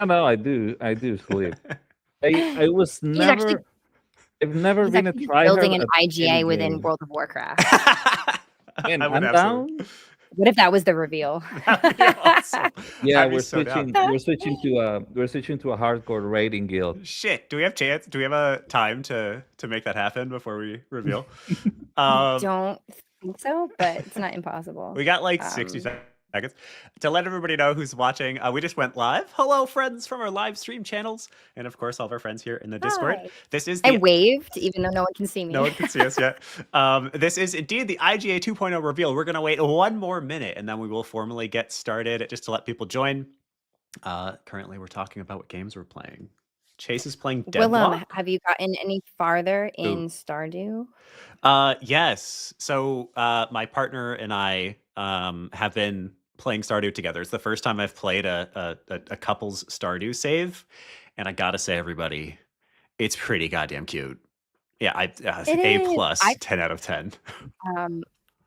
No, I do. I do sleep. I was He's actually never. I've never he's been a actually just building tryhard an at any IGA within game. World of Warcraft. Man, I would I'm absolutely. down. What if that was the reveal? That would be awesome. Yeah, I'd be we're so down. switching. We're switching to a hardcore raiding guild. Shit, do we have chance? Do we have a time to make that happen before we reveal? I Um, don't think so, but it's not impossible. we got like 60 seconds to let everybody know who's watching. We just went live. Hello, friends from our live stream channels, and of course, all of our friends here in the Discord. Hi. This is I the. waved, even though no one can see me. No one can see us yet. This is indeed the IGA 2.0 reveal. We're going to wait one more minute, and then we will formally get started just to let people join. Currently, we're talking about what games we're playing. Chase is playing Willem, Deadlock. have you gotten any farther in Ooh. Stardew? Yes. So my partner and I have been playing Stardew together. It's the first time I've played a couple's Stardew save, and I gotta say, everybody, it's pretty goddamn cute. Yeah, It A is. plus, 10 out of 10.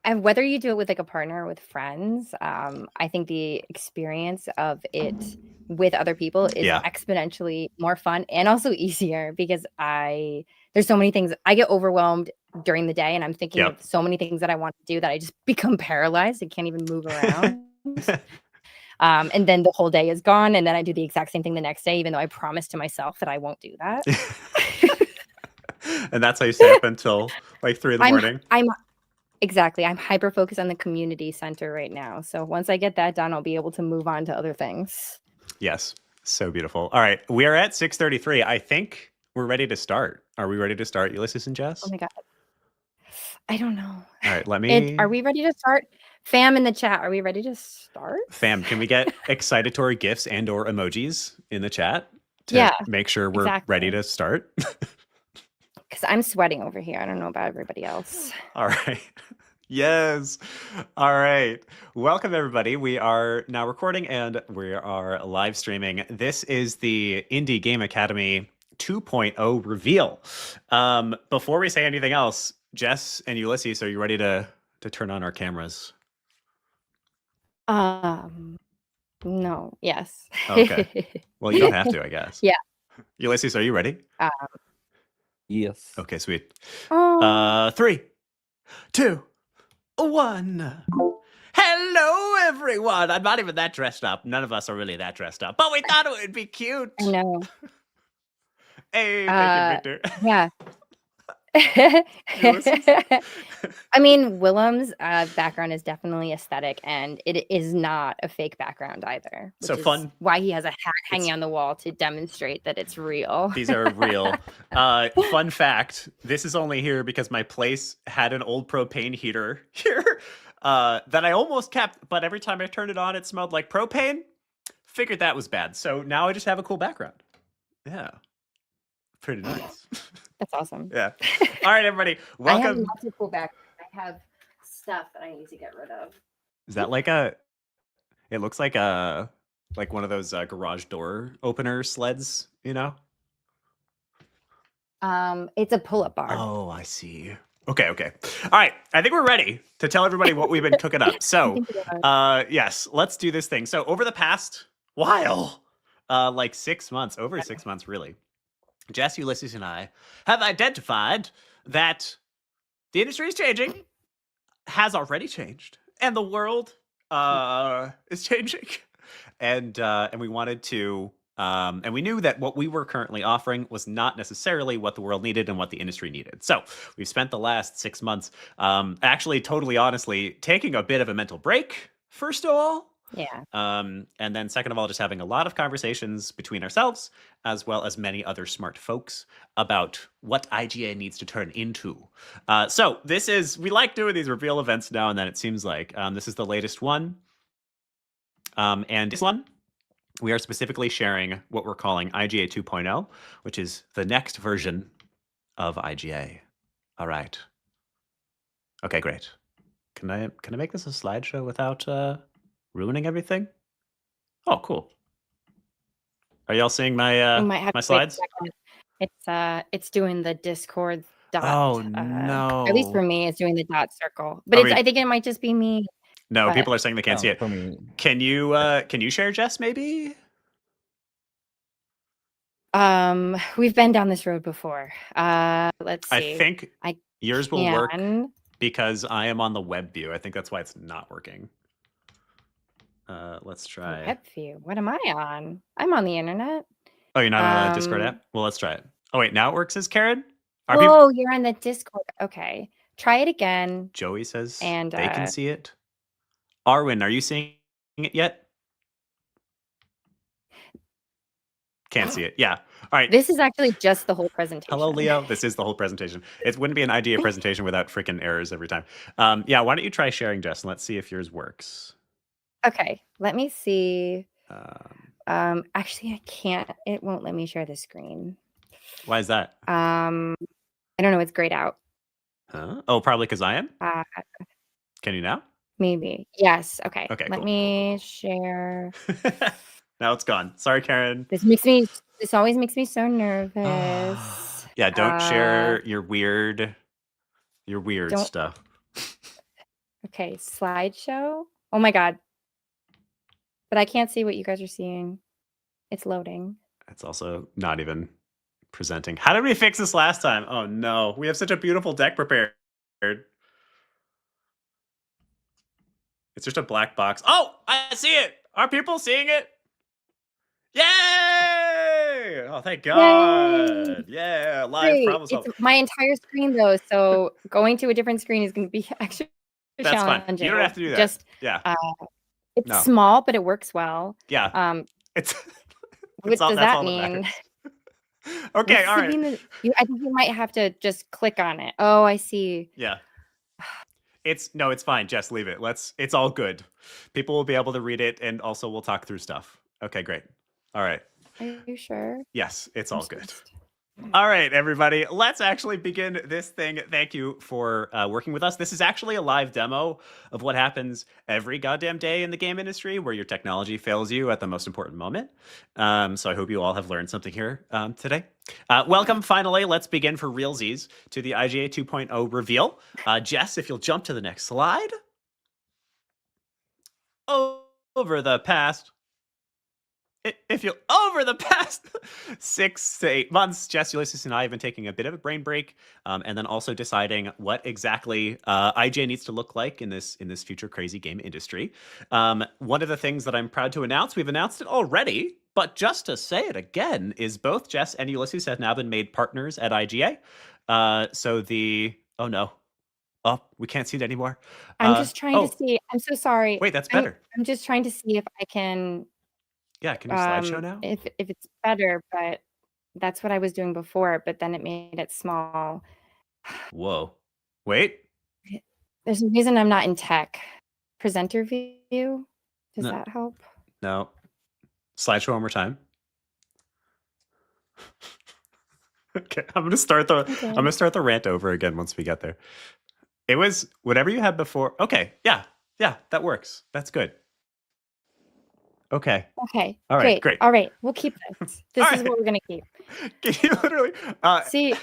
And whether you do it with like a partner or with friends, I think the experience of it with other people is Yeah. exponentially more fun and also easier because there's so many things. I get overwhelmed during the day and I'm thinking Yep. of so many things that I want to do that I just become paralyzed and can't even move around. And then the whole day is gone, and then I do the exact same thing the next day, even though I promised to myself that I won't do that. And that's how you stay up until like 3 in the morning. Exactly. I'm hyper focused on the community center right now. So once I get that done, I'll be able to move on to other things. Yes. So beautiful. All right. We are at 6:33. I think we're ready to start. Are we ready to start, Ulysses and Jess? Oh my God. I don't know. All right. Let me. Are we ready to start? Fam in the chat, are we ready to start? Fam, can we get excitatory gifs and or emojis in the chat to make sure we're ready to start? Because I'm sweating over here. I don't know about everybody else. All right. Yes. All right. Welcome, everybody. We are now recording and we are live streaming. This is the Indie Game Academy 2.0 reveal. Before we say anything else, Jess and Ulysses, are you ready to turn on our cameras? No. Yes. Okay. Well, you don't have to, I guess. Yeah. Ulysses, are you ready? Yes. Okay, sweet. Oh. 3, 2, 1. Hello, everyone. I'm not even that dressed up. None of us are really that dressed up, but we thought it would be cute. I know. Hey, thank you, Victor. Yeah. I mean, Willem's background is definitely aesthetic, and it is not a fake background either. So fun. Why he has a hat hanging on the wall to demonstrate that it's real. These are real. Fun fact, this is only here because my place had an old propane heater here that I almost kept, but every time I turned it on, it smelled like propane. Figured that was bad. So now I just have a cool background. Yeah. Pretty nice. That's awesome. Yeah. All right, everybody. Welcome. I have lots of cool background. I have stuff that I need to get rid of. Is that like it looks like one of those garage door opener sleds, you know? It's a pull-up bar. Oh, I see. Okay. All right. I think we're ready to tell everybody what we've been cooking up. So, yes, let's do this thing. So over the past while, like 6 months, over 6 months, really, Jess, Ulysses, and I have identified that the industry is changing, has already changed, and the world is changing. And we wanted to, and we knew that what we were currently offering was not necessarily what the world needed and what the industry needed. So we've spent the last 6 months, actually, totally honestly, taking a bit of a mental break, first of all. Yeah. And then second of all, just having a lot of conversations between ourselves, as well as many other smart folks about what IGA needs to turn into. So we like doing these reveal events now and then, it seems like. This is the latest one. And this one, we are specifically sharing what we're calling IGA 2.0, which is the next version of IGA. All right. Okay, great. Can I make this a slideshow without ruining everything? Oh, cool. Are y'all seeing my slides? It's doing the Discord dot. Oh no! At least for me, it's doing the dot circle. But I think it might just be me. No, people are saying they can't see it. For me. Can you share, Jess? Maybe. We've been down this road before. Let's see. I think yours will work can- because I am on the web view. I think that's why it's not working. Let's try. Web view. What am I on? I'm on the internet. Oh, you're not on the Discord app? Well, let's try it. Oh, wait, now it works as Karen? Oh, you're on the Discord. Okay. Try it again. Joey says And, they can see it. Arwen, are you seeing it yet? Can't see it. Yeah. All right. This is actually just the whole presentation. Hello, Leo. This is the whole presentation. It wouldn't be an IGA presentation without freaking errors every time. Yeah, why don't you try sharing, Jess, and let's see if yours works. Okay. Let me see. Actually, I can't. It won't let me share the screen. Why is that? I don't know. It's grayed out. Huh? Oh, probably because I am? Can you now? Maybe. Yes. Okay. Okay, Let cool, me share. Now it's gone. Sorry, Karen. This always makes me so nervous. Yeah, don't share your weird stuff. Okay, slideshow. Oh my God. But I can't see what you guys are seeing. It's loading. It's also not even presenting. How did we fix this last time? Oh no, we have such a beautiful deck prepared. It's just a black box. Oh, I see it. Are people seeing it? Yay! Oh, thank God. Yay! Yeah, live problem solved. It's my entire screen though, so going to a different screen is going to be actually That's challenging. fine. You don't have to do that. Just yeah. It's small, but it works well. Yeah. It's what does that mean? Okay, all right. I think you might have to just click on it. Oh, I see. Yeah. It's fine. Jess, leave it. It's all good. People will be able to read it, and also we'll talk through stuff. Okay, great. All right. Are you sure? Yes, it's all good. All right, everybody, let's actually begin this thing. Thank you for working with us. This is actually a live demo of what happens every goddamn day in the game industry where your technology fails you at the most important moment. So I hope you all have learned something here today. Welcome, finally, let's begin for realsies to the IGA 2.0 reveal. Jess, if you'll jump to the next slide. Over the past 6 to 8 months, Jess, Ulysses, and I have been taking a bit of a brain break, and then also deciding what exactly IGA needs to look like in this future crazy game industry. One of the things that I'm proud to announce, we've announced it already, but just to say it again, is both Jess and Ulysses have now been made partners at IGA. Oh, we can't see it anymore. I'm just trying to see. I'm so sorry. Wait, that's better. I'm just trying to see if I can. Yeah, can you slideshow now? If it's better, but that's what I was doing before, but then it made it small. Whoa. Wait. There's a reason I'm not in tech. Presenter view? Does that help? No. Slideshow one more time. Okay, I'm gonna start the rant over again once we get there. It was whatever you had before. Okay, yeah, that works. That's good. Okay. All right, great. All right, we'll keep this. This is what we're gonna keep. Can you literally see?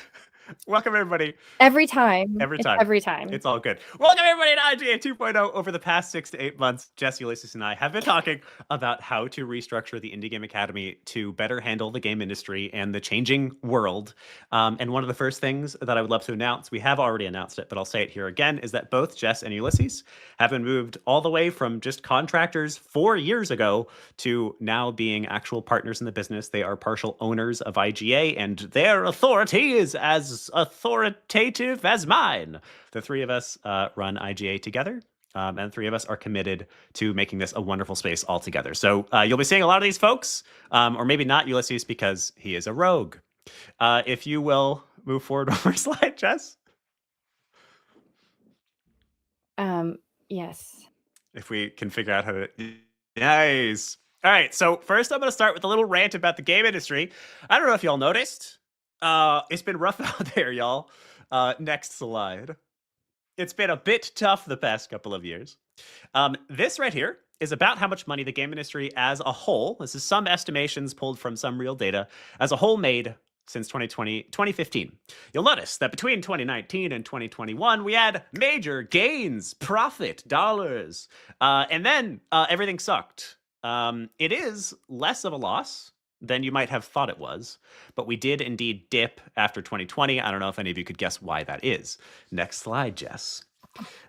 Welcome, everybody. Every time. It's all good. Welcome, everybody, to IGA 2.0. Over the past 6 to 8 months, Jess, Ulysses, and I have been talking about how to restructure the Indie Game Academy to better handle the game industry and the changing world. And one of the first things that I would love to announce, we have already announced it, but I'll say it here again, is that both Jess and Ulysses have been moved all the way from just contractors 4 years ago to now being actual partners in the business. They are partial owners of IGA, and their authority is as authoritative as mine. The three of us run IGA together, and the three of us are committed to making this a wonderful space altogether. So you'll be seeing a lot of these folks, or maybe not Ulysses because he is a rogue. If you will move forward one more slide, Jess. Yes. If we can figure out how to... Nice. All right, so first I'm going to start with a little rant about the game industry. I don't know if y'all noticed. It's been rough out there, y'all. Next slide. It's been a bit tough the past couple of years. This right here is about how much money the game industry as a whole, this is some estimations pulled from some real data, as a whole made since 2015. You'll notice that between 2019 and 2021, we had major gains, profit, dollars, and then everything sucked. It is less of a loss than you might have thought it was, but we did indeed dip after 2020. I don't know if any of you could guess why that is. Next slide, Jess.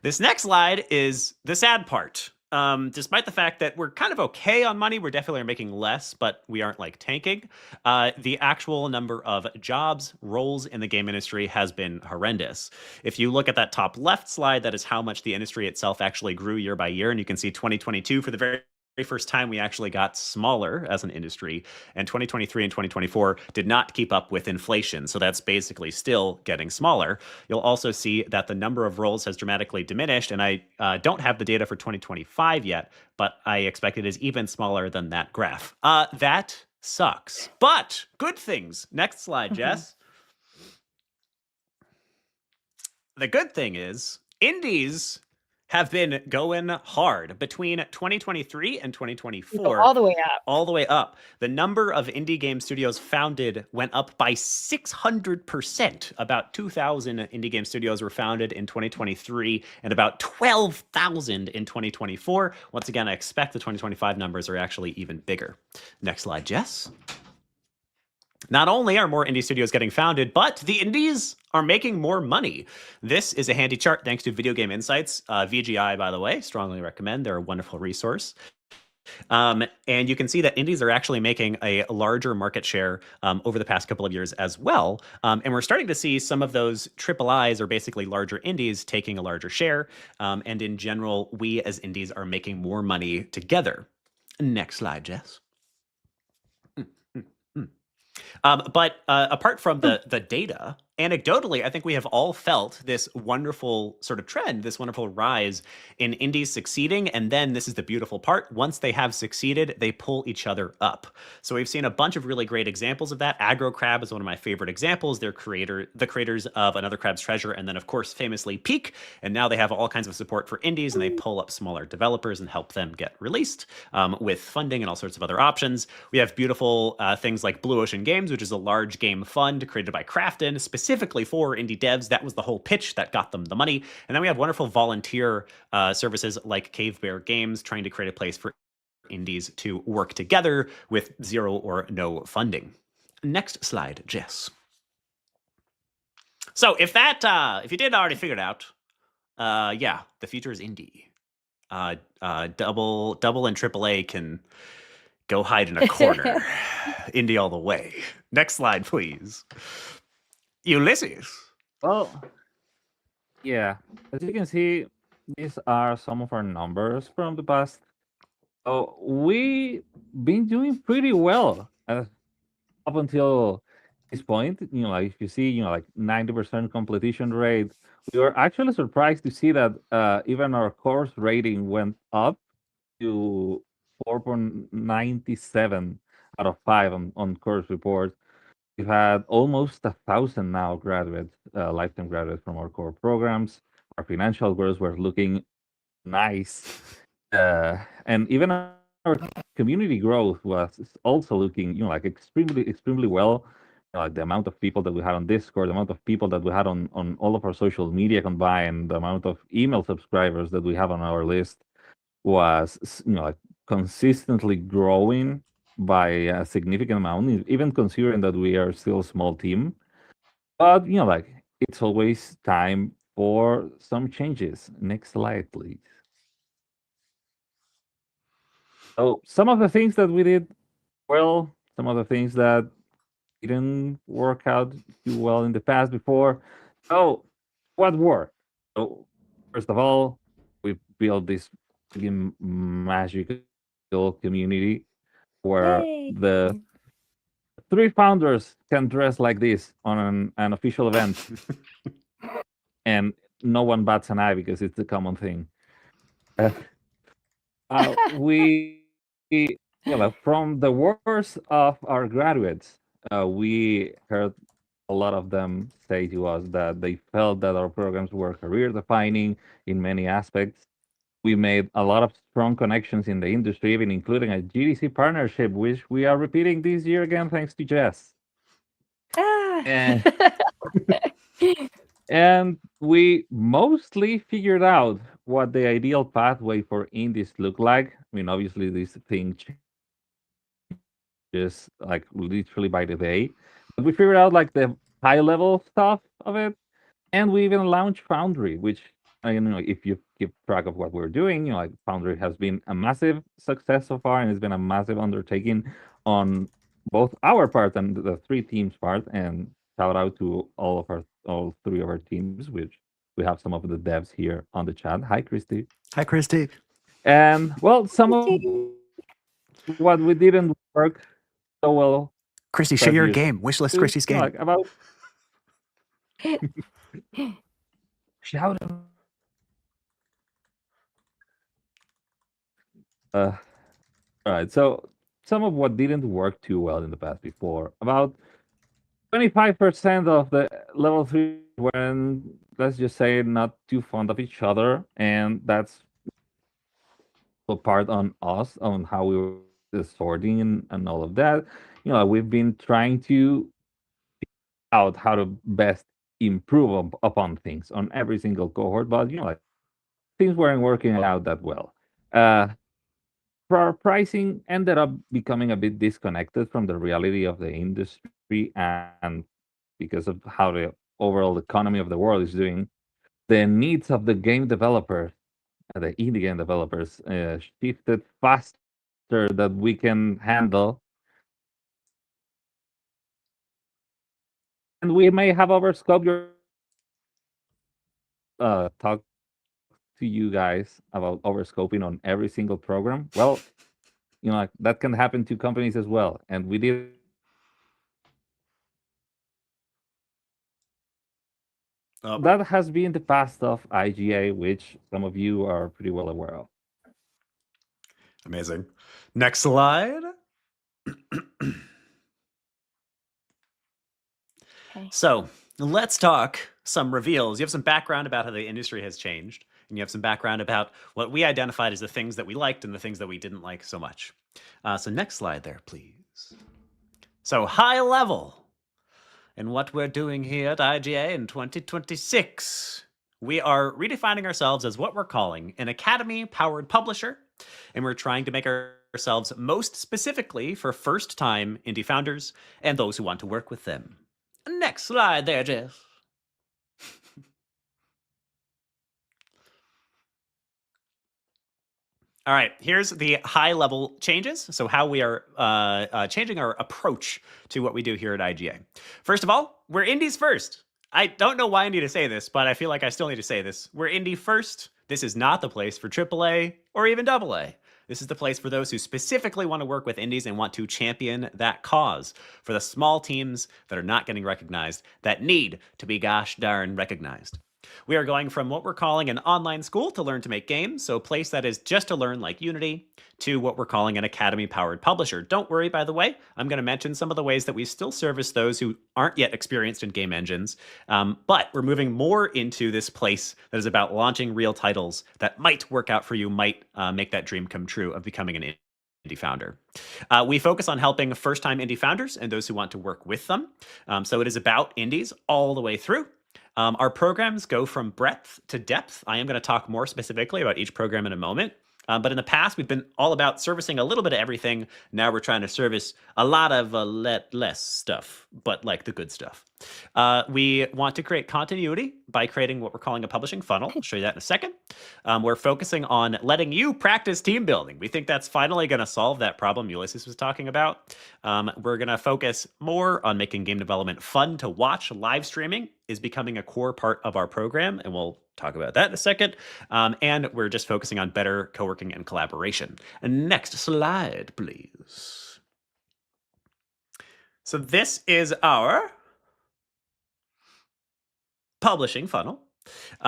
This next slide is the sad part. Despite the fact that we're kind of okay on money, we're definitely making less, but we aren't like tanking. The actual number of jobs, roles in the game industry has been horrendous. If you look at that top left slide, that is how much the industry itself actually grew year by year. And you can see 2022 for the very first time we actually got smaller as an industry, and 2023 and 2024 did not keep up with inflation, so that's basically still getting smaller. You'll also see that the number of roles has dramatically diminished, and I don't have the data for 2025 yet, but I expect it is even smaller than that graph. That sucks, but good things. Next slide, Jess. The good thing is indies have been going hard between 2023 and 2024. All the way up. All the way up. The number of indie game studios founded went up by 600%. About 2,000 indie game studios were founded in 2023 and about 12,000 in 2024. Once again, I expect the 2025 numbers are actually even bigger. Next slide, Jess. Not only are more indie studios getting founded, but the indies are making more money. This is a handy chart thanks to Video Game Insights. VGI, by the way, strongly recommend. They're a wonderful resource. And you can see that indies are actually making a larger market share over the past couple of years as well. And we're starting to see some of those triple I's, or basically larger indies, taking a larger share. And in general, we as indies are making more money together. Next slide, Jess. But apart from the data, anecdotally, I think we have all felt this wonderful sort of trend, this wonderful rise in indies succeeding. And then this is the beautiful part. Once they have succeeded, they pull each other up. So we've seen a bunch of really great examples of that. Aggro Crab is one of my favorite examples. They're the creators of Another Crab's Treasure, and then, of course, famously Peak. And now they have all kinds of support for indies, and they pull up smaller developers and help them get released with funding and all sorts of other options. We have beautiful things like Blue Ocean Games, which is a large game fund created by Krafton, specifically for indie devs. That was the whole pitch that got them the money. And then we have wonderful volunteer services like Cave Bear Games, trying to create a place for indies to work together with zero or no funding. Next slide, Jess. So if you didn't already figure it out, yeah, the future is indie. Double and AAA can go hide in a corner. Indie all the way. Next slide, please. Ulysses. Well, yeah. As you can see, these are some of our numbers from the past. So we've been doing pretty well up until this point. Like if you see, like 90% completion rate, we were actually surprised to see that even our course rating went up to 4.97 out of 5 on course reports. We've had almost 1,000 now graduates, lifetime graduates from our core programs. Our financial growth were looking nice. And even our community growth was also looking, like extremely well. Like the amount of people that we had on Discord, the amount of people that we had on all of our social media combined, the amount of email subscribers that we have on our list was, like consistently growing by a significant amount, even considering that we are still a small team. But like it's always time for some changes. Next slide, please. So some of the things that we did well, some of the things that didn't work out too well in the past before. So what worked? So first of all, we built this magical community where the 3 founders can dress like this on an official event, and no one bats an eye because it's a common thing. We, from the worst of our graduates, we heard a lot of them say to us that they felt that our programs were career defining in many aspects. We made a lot of strong connections in the industry, even including a GDC partnership, which we are repeating this year again, thanks to Jess. And we mostly figured out what the ideal pathway for indies look like. I mean, obviously, this thing just like literally by the day. But we figured out like the high level stuff of it, and we even launched Foundry, which if you keep track of what we're doing, like Foundry has been a massive success so far, and it's been a massive undertaking on both our part and the three teams part. And shout out to all three of our teams, which we have some of the devs here on the chat. Hi, Christy. Hi, Christy. And well, some of what we didn't work so well. Christy, share your previous game. Wishlist to, Christy's game. like about shout out. All right. So some of what didn't work too well in the past before, about 25% of the level 3 were, let's just say, not too fond of each other, and that's a part on us on how we were sorting and all of that. We've been trying to out how to best improve upon things on every single cohort, but like things weren't working out that well. Our pricing ended up becoming a bit disconnected from the reality of the industry, and because of how the overall economy of the world is doing, the needs of the game developers, the indie game developers, shifted faster that we can handle. And we may have overscoped your talk to you guys about overscoping on every single program. Well, like that can happen to companies as well, and we did. That has been the past of IGA, which some of you are pretty well aware of. Amazing. Next slide. Okay. So let's talk some reveals. You have some background about how the industry has changed, and you have some background about what we identified as the things that we liked and the things that we didn't like so much. So next slide there, please. So high level. And what we're doing here at IGA in 2026, we are redefining ourselves as what we're calling an academy-powered publisher, and we're trying to make ourselves most specifically for first-time indie founders and those who want to work with them. Next slide there, Jeff. All right, here's the high-level changes. So how we are changing our approach to what we do here at IGA. First of all, we're indies first. I don't know why I need to say this, but I feel like I still need to say this. We're indie first. This is not the place for AAA or even AA. This is the place for those who specifically want to work with indies and want to champion that cause, for the small teams that are not getting recognized, that need to be gosh darn recognized. We are going from what we're calling an online school to learn to make games, so a place that is just to learn like Unity, to what we're calling an academy-powered publisher. Don't worry, by the way, I'm going to mention some of the ways that we still service those who aren't yet experienced in game engines, but we're moving more into this place that is about launching real titles that might work out for you, might make that dream come true of becoming an indie founder. We focus on helping first-time indie founders and those who want to work with them. So it is about indies all the way through. Our programs go from breadth to depth. I am going to talk more specifically about each program in a moment. But in the past, we've been all about servicing a little bit of everything. Now we're trying to service a lot of less stuff, but like the good stuff. We want to create continuity by creating what we're calling a publishing funnel. I'll show you that in a second. We're focusing on letting you practice team building. We think that's finally going to solve that problem Ulysses was talking about. We're going to focus more on making game development fun to watch. Live streaming is becoming a core part of our program, and we'll talk about that in a second. And we're just focusing on better co-working and collaboration. And next slide, please. So this is our publishing funnel.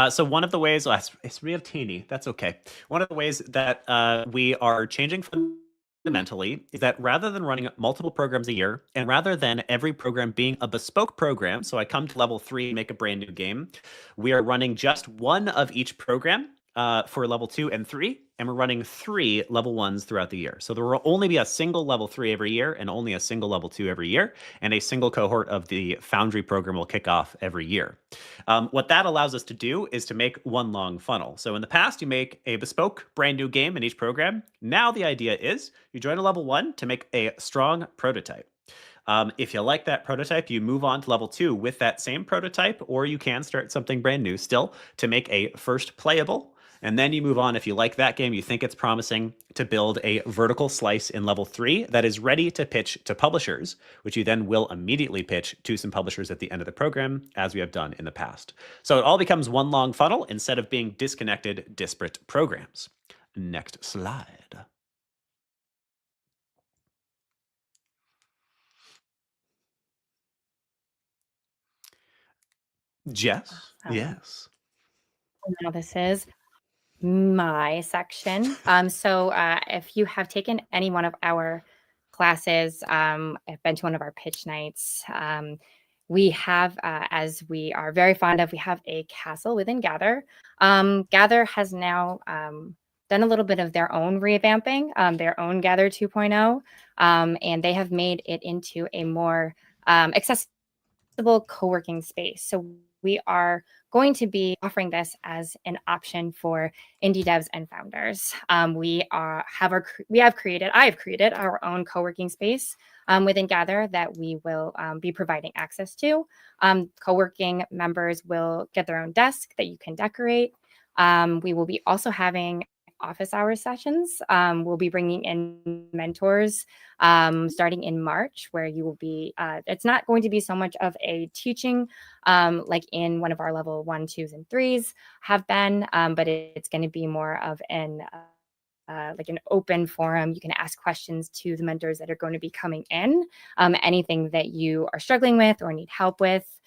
So one of the ways, it's real teeny, that's okay. One of the ways that we are changing fundamentally is that rather than running multiple programs a year, and rather than every program being a bespoke program, so I come to level 3 and make a brand new game, we are running just one of each program for level 2 and 3, and we're running 3 level 1s throughout the year. So there will only be a single level 3 every year and only a single level 2 every year, and a single cohort of the Foundry program will kick off every year. What that allows us to do is to make one long funnel. So in the past, you make a bespoke brand new game in each program. Now the idea is you join a level 1 to make a strong prototype. If you like that prototype, you move on to level 2 with that same prototype, or you can start something brand new still to make a first playable. And then you move on, if you like that game, you think it's promising, to build a vertical slice in level 3 that is ready to pitch to publishers, which you then will immediately pitch to some publishers at the end of the program, as we have done in the past. So it all becomes one long funnel instead of being disconnected, disparate programs. Next slide. Jess? Yes. Now this is my section. So if you have taken any one of our classes, I've been to one of our pitch nights. We have, as we are very fond of, we have a castle within Gather. Gather has now done a little bit of their own revamping, their own Gather 2.0, and they have made it into a more accessible co-working space. So we are going to be offering this as an option for indie devs and founders. I have created our own co-working space within Gather that we will be providing access to. Co-working members will get their own desk that you can decorate. We will be also having office hour sessions. We'll be bringing in mentors starting in March, where you will be, it's not going to be so much of a teaching like in one of our level 1, 2s, and 3s have been, but it's going to be more of an like an open forum. You can ask questions to the mentors that are going to be coming in, anything that you are struggling with or need help with.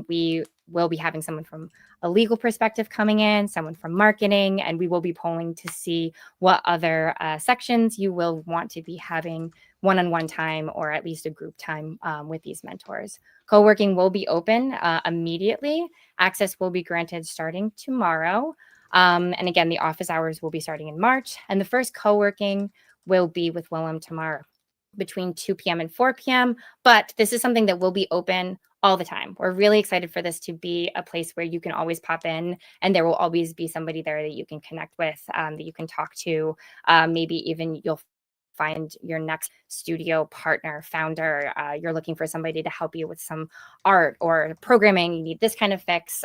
We will be having someone from a legal perspective coming in, someone from marketing, and we will be polling to see what other sections you will want to be having one-on-one time or at least a group time with these mentors. Co-working will be open immediately. Access will be granted starting tomorrow. And again, the office hours will be starting in March, and the first co-working will be with Willem tomorrow between 2 p.m. and 4 p.m. But this is something that will be open all the time. We're really excited for this to be a place where you can always pop in, and there will always be somebody there that you can connect with, that you can talk to. Maybe even you'll find your next studio partner, founder. You're looking for somebody to help you with some art or programming. You need this kind of fix.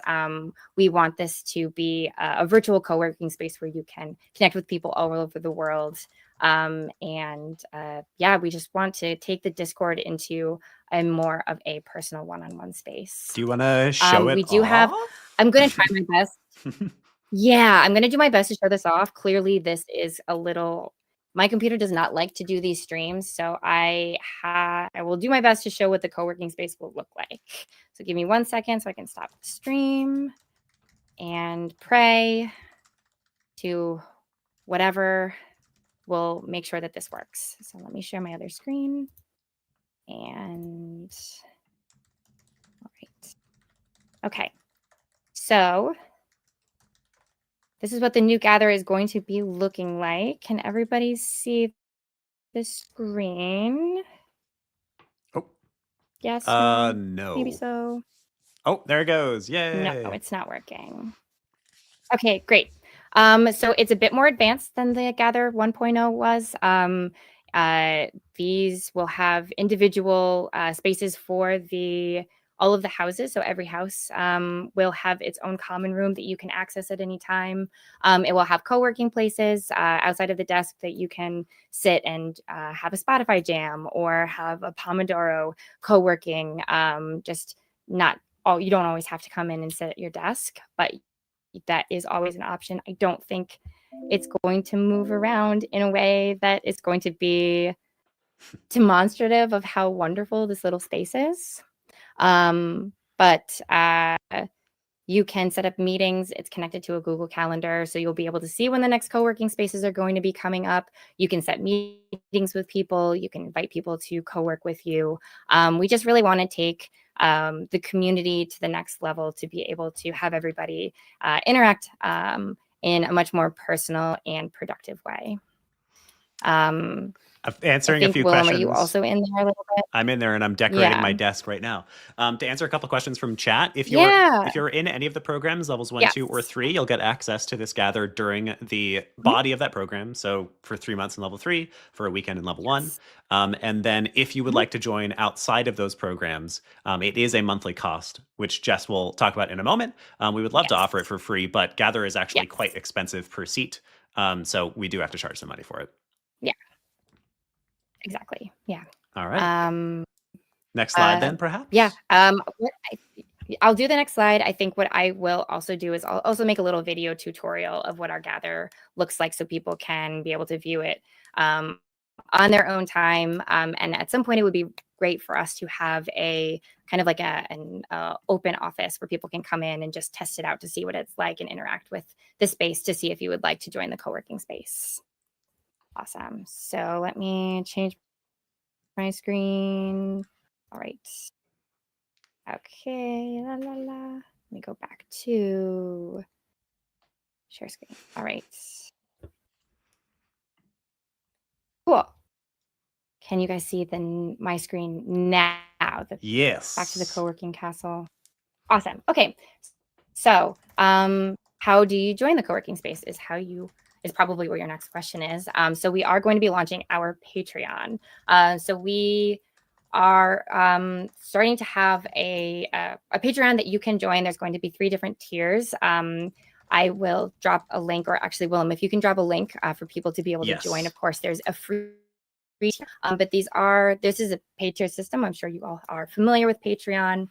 We want this to be a virtual co-working space where you can connect with people all over the world. Yeah, we just want to take the Discord into a more of a personal one-on-one space. Do you want to show it We do off? I'm going to try my best. Yeah, I'm going to do my best to show this off. Clearly, this is a little, my computer does not like to do these streams. So I will do my best to show what the co-working space will look like. So give me 1 second so I can stop the stream and pray to whatever will make sure that this works. So let me share my other screen. And all right. Okay. So this is what the new Gather is going to be looking like. Can everybody see the screen? Oh. Yes. No. No. Maybe so. Oh, there it goes. Yay. No, it's not working. Okay, great. So it's a bit more advanced than the Gather 1.0 was. These will have individual spaces for all of the houses. So every house will have its own common room that you can access at any time. It will have co-working places outside of the desk that you can sit and have a Spotify jam or have a Pomodoro co-working. Just not all, you don't always have to come in and sit at your desk, but that is always an option. I don't think it's going to move around in a way that is going to be demonstrative of how wonderful this little space is. But you can set up meetings. It's connected to a Google Calendar, so you'll be able to see when the next co-working spaces are going to be coming up. You can set meetings with people. You can invite people to co-work with you. We just really want to take the community to the next level to be able to have everybody interact in a much more personal and productive way. Answering I a think, few Willem, are questions. you also in there a little bit? I'm in there and I'm decorating Yeah. my desk right now. To answer a couple questions from chat, if Yeah. you're in any of the programs, levels 1, 2, or Yes. 3, you'll get access to this gather during the Mhm. body of that program. So for 3 months in level 3, for a weekend in level 1. Yes. And then if you would Mhm. like to join outside of those programs, it is a monthly cost, which Jess will talk about in a moment. We would love to offer it Yes. for free, but Gather is actually Yes. quite expensive per seat. So we do have to charge some money for it. Yeah. Exactly. Yeah. All right. Um, Next slide then, perhaps? yeah. I'll do the next slide. I think what I will also do is I'll also make a little video tutorial of what our gather looks like so people can be able to view it on their own time. And at some point, it would be great for us to have a kind of like an open office where people can come in and just test it out to see what it's like and interact with the space to see if you would like to join the co-working space. Awesome. So let me change my screen. All right. Okay. La la la. Let me go back to share screen. All right. Cool. Can you guys see my screen now? Yes. Back to the co-working castle. Awesome. Okay. So, how do you join the co-working space is probably where your next question is. So we are going to be launching our Patreon. So we are starting to have a Patreon that you can join. There's going to be 3 different tiers. I will drop a link, or actually, Willem, if you can drop a link for people to be able to join. Of course, there's a free but this is a paid tier system. I'm sure you all are familiar with Patreon.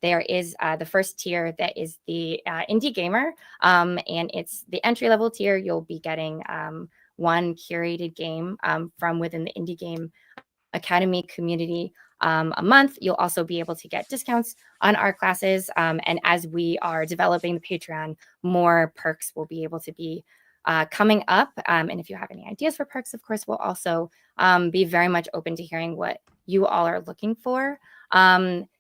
There is the first tier that is the indie gamer, and it's the entry level tier. You'll be getting 1 curated game from within the indie game Academy community a month. You'll also be able to get discounts on our classes. And as we are developing the Patreon, more perks will be able to be coming up. And if you have any ideas for perks, of course, we'll also be very much open to hearing what you all are looking for.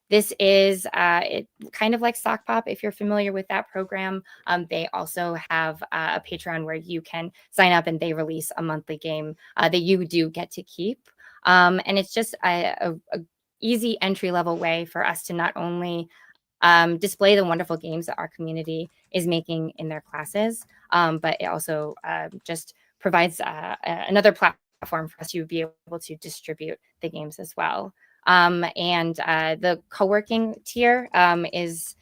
This is kind of like Sock Pop, if you're familiar with that program. They also have a Patreon where you can sign up and they release a monthly game that you do get to keep. And it's just a easy entry level way for us to not only display the wonderful games that our community is making in their classes, but it also just provides another platform for us to be able to distribute the games as well. And the co-working tier is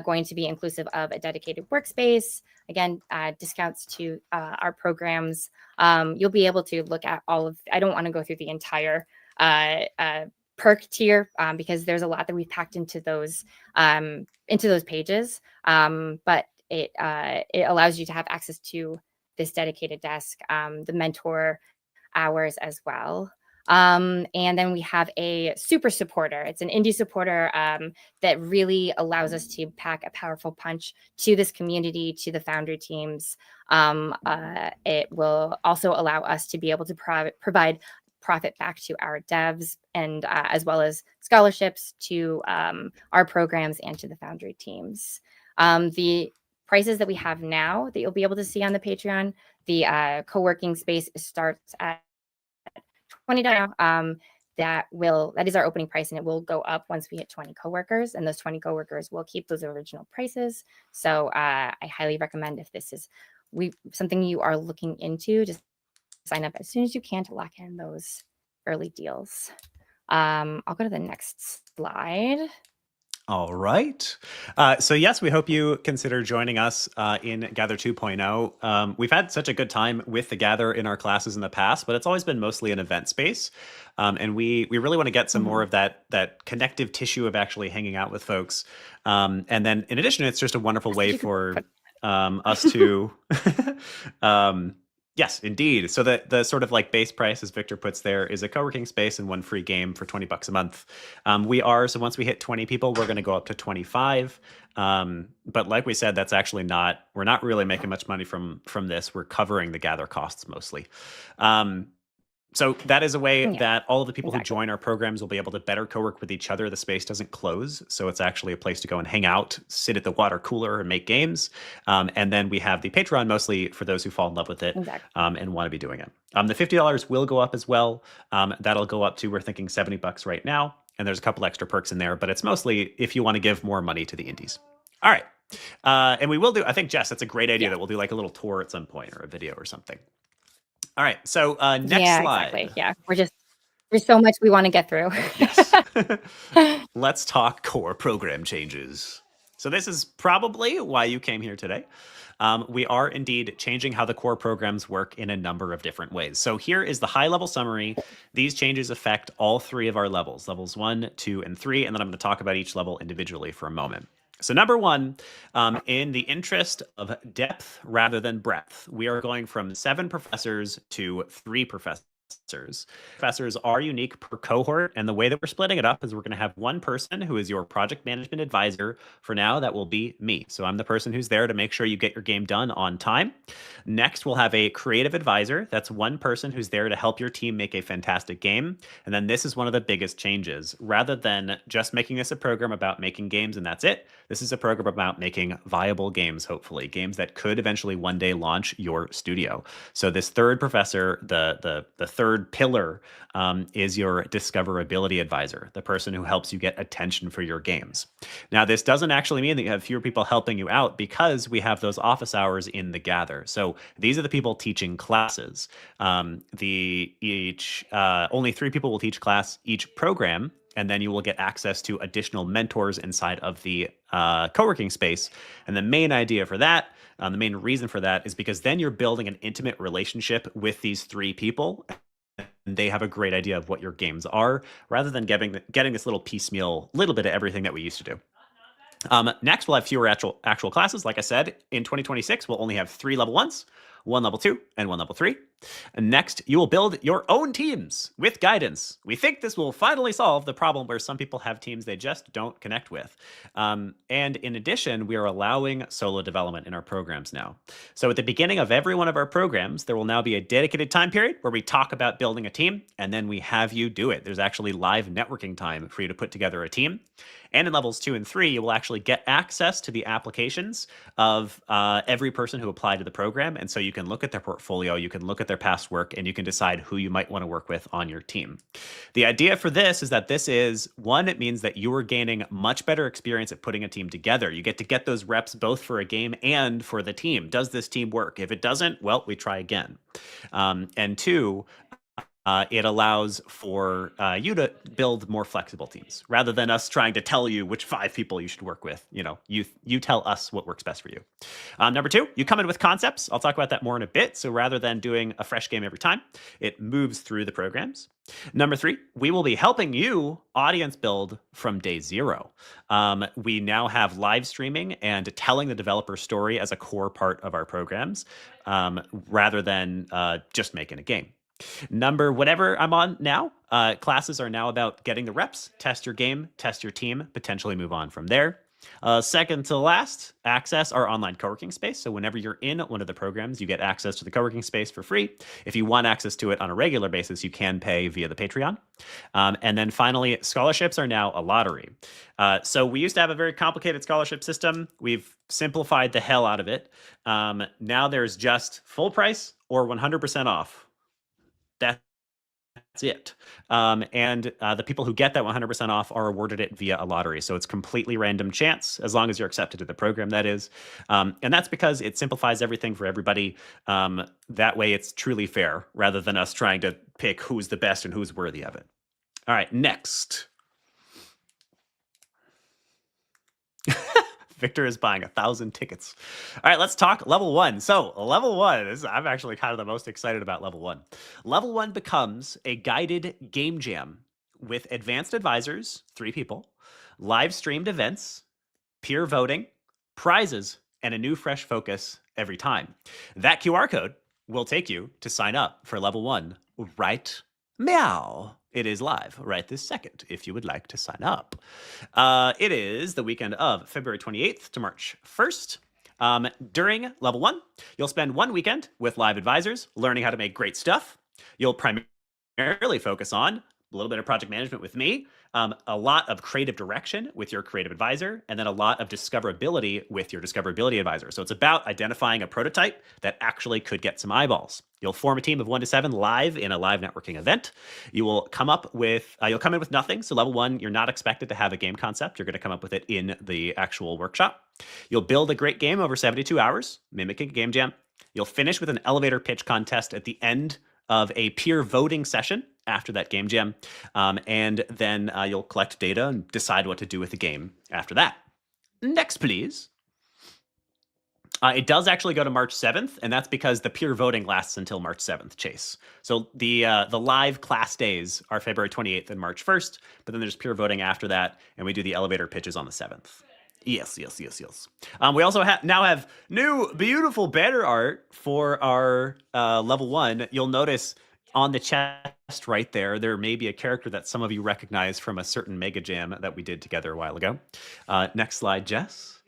going to be inclusive of a dedicated workspace. Again, discounts to our programs. You'll be able to look at I don't want to go through the entire perk tier because there's a lot that we've packed into those pages. But it allows you to have access to this dedicated desk, the mentor hours as well. And then we have a super supporter. It's an indie supporter that really allows us to pack a powerful punch to this community, to the Foundry teams. It will also allow us to be able to provide profit back to our devs and as well as scholarships to our programs and to the Foundry teams. The prices that we have now that you'll be able to see on the Patreon, the co-working space starts at $20. That is our opening price, and it will go up once we hit 20 coworkers, and those 20 coworkers will keep those original prices. So I highly recommend, if this is something you are looking into, just sign up as soon as you can to lock in those early deals. I'll go to the next slide. All right. So yes, we hope you consider joining us in Gather 2.0. We've had such a good time with the Gather in our classes in the past, but it's always been mostly an event space. And we really want to get some more of that connective tissue of actually hanging out with folks. And then in addition, it's just a wonderful way for us to yes, indeed. So the sort of like base price, as Victor puts there, is a co-working space and 1 free game for $20 a month. So once we hit 20 people, we're going to go up to 25. But like we said, that's actually we're not really making much money from this. We're covering the gather costs mostly. So that is a way Yeah, that all of the people who exactly. join our programs will be able to better co-work with each other. The space doesn't close, so it's actually a place to go and hang out, sit at the water cooler, and make games. And then we have the Patreon, mostly for those who fall in love with it Exactly. and want to be doing it. The $50 will go up as well. That'll go up to, we're thinking, $70 right now, and there's a couple extra perks in there, but it's mostly if you want to give more money to the indies. All right. And we will do, I think, Jess, that's a great idea Yeah. that we'll do like a little tour at some point or a video or something. All right. So next Yeah, slide. exactly. Yeah. There's so much we want to get through. Yes. Let's talk core program changes. So this is probably why you came here today. We are indeed changing how the core programs work in a number of different ways. So here is the high level summary. These changes affect all three of our levels, levels 1, 2, and 3. And then I'm going to talk about each level individually for a moment. So number one, in the interest of depth rather than breadth, we are going from 7 professors to 3 professors. Professors are unique per cohort, and the way that we're splitting it up is we're going to have one person who is your project management advisor. For now, that will be me. So I'm the person who's there to make sure you get your game done on time. Next, we'll have a creative advisor. That's one person who's there to help your team make a fantastic game. And then this is one of the biggest changes. Rather than just making this a program about making games and that's it, this is a program about making viable games, hopefully, games that could eventually one day launch your studio. So this third professor, the third pillar, is your discoverability advisor, the person who helps you get attention for your games. Now, this doesn't actually mean that you have fewer people helping you out because we have those office hours in the Gather. So these are the people teaching classes. Only 3 people will teach class each program, and then you will get access to additional mentors inside of the co-working space. And the main idea for that, the main reason for that is because then you're building an intimate relationship with these 3 people. And they have a great idea of what your games are, rather than getting this little piecemeal, little bit of everything that we used to do. Next, we'll have fewer actual classes. Like I said, in 2026, we'll only have 3 level 1s, 1 level 2, and 1 level 3. And next, you will build your own teams with guidance. We think this will finally solve the problem where some people have teams they just don't connect with. And in addition, we are allowing solo development in our programs now. So at the beginning of every one of our programs, there will now be a dedicated time period where we talk about building a team, and then we have you do it. There's actually live networking time for you to put together a team. And in levels 2 and 3, you will actually get access to the applications of every person who applied to the program. And so you can look at their portfolio, you can look at their past work, and you can decide who you might want to work with on your team. The idea for this is that it means that you are gaining much better experience at putting a team together. You get to get those reps both for a game and for the team. Does this team work? If it doesn't, well, we try again. And 2, it allows for you to build more flexible teams rather than us trying to tell you which 5 people you should work with. You tell us what works best for you. Number 2, you come in with concepts. I'll talk about that more in a bit. So rather than doing a fresh game every time, it moves through the programs. Number 3, we will be helping you audience build from day 0. We now have live streaming and telling the developer story as a core part of our programs, rather than just making a game. Number whatever I'm on now, classes are now about getting the reps, test your game, test your team, potentially move on from there. Second to last, access our online co-working space. So whenever you're in one of the programs, you get access to the co-working space for free. If you want access to it on a regular basis, you can pay via the Patreon. And then finally, scholarships are now a lottery. So we used to have a very complicated scholarship system. We've simplified the hell out of it. Now there's just full price or 100% off. That's it. And the people who get that 100% off are awarded it via a lottery. So it's completely random chance, as long as you're accepted to the program, that is. And that's because it simplifies everything for everybody. That way it's truly fair, rather than us trying to pick who's the best and who's worthy of it. All right, next. Victor is buying 1,000 tickets. All right, let's talk level 1. So level 1, I'm actually kind of the most excited about level 1. Level 1 becomes a guided game jam with advanced advisors, 3 people, live streamed events, peer voting, prizes, and a new fresh focus every time. That QR code will take you to sign up for level 1 right meow. It is live right this second if you would like to sign up. It is the weekend of February 28th to March 1st. During level 1, you'll spend 1 weekend with live advisors learning how to make great stuff. You'll primarily primarily focus on a little bit of project management with me, a lot of creative direction with your creative advisor, and then a lot of discoverability with your discoverability advisor. So it's about identifying a prototype that actually could get some eyeballs. You'll form a team of 1 to 7 live in a live networking event. You will come up with, you'll come in with nothing. So level 1, you're not expected to have a game concept. You're going to come up with it in the actual workshop. You'll build a great game over 72 hours, mimicking a game jam. You'll finish with an elevator pitch contest at the end of a peer voting session after that game jam. And then you'll collect data and decide what to do with the game after that. Next, please. It does actually go to March 7th, and that's because the peer voting lasts until March 7th, Chase. So the live class days are February 28th and March 1st, but then there's peer voting after that, and we do the elevator pitches on the 7th. Yes. We also now have new beautiful banner art for our level 1. You'll notice on the chest right there may be a character that some of you recognize from a certain Mega Jam that we did together a while ago. Next slide, Jess.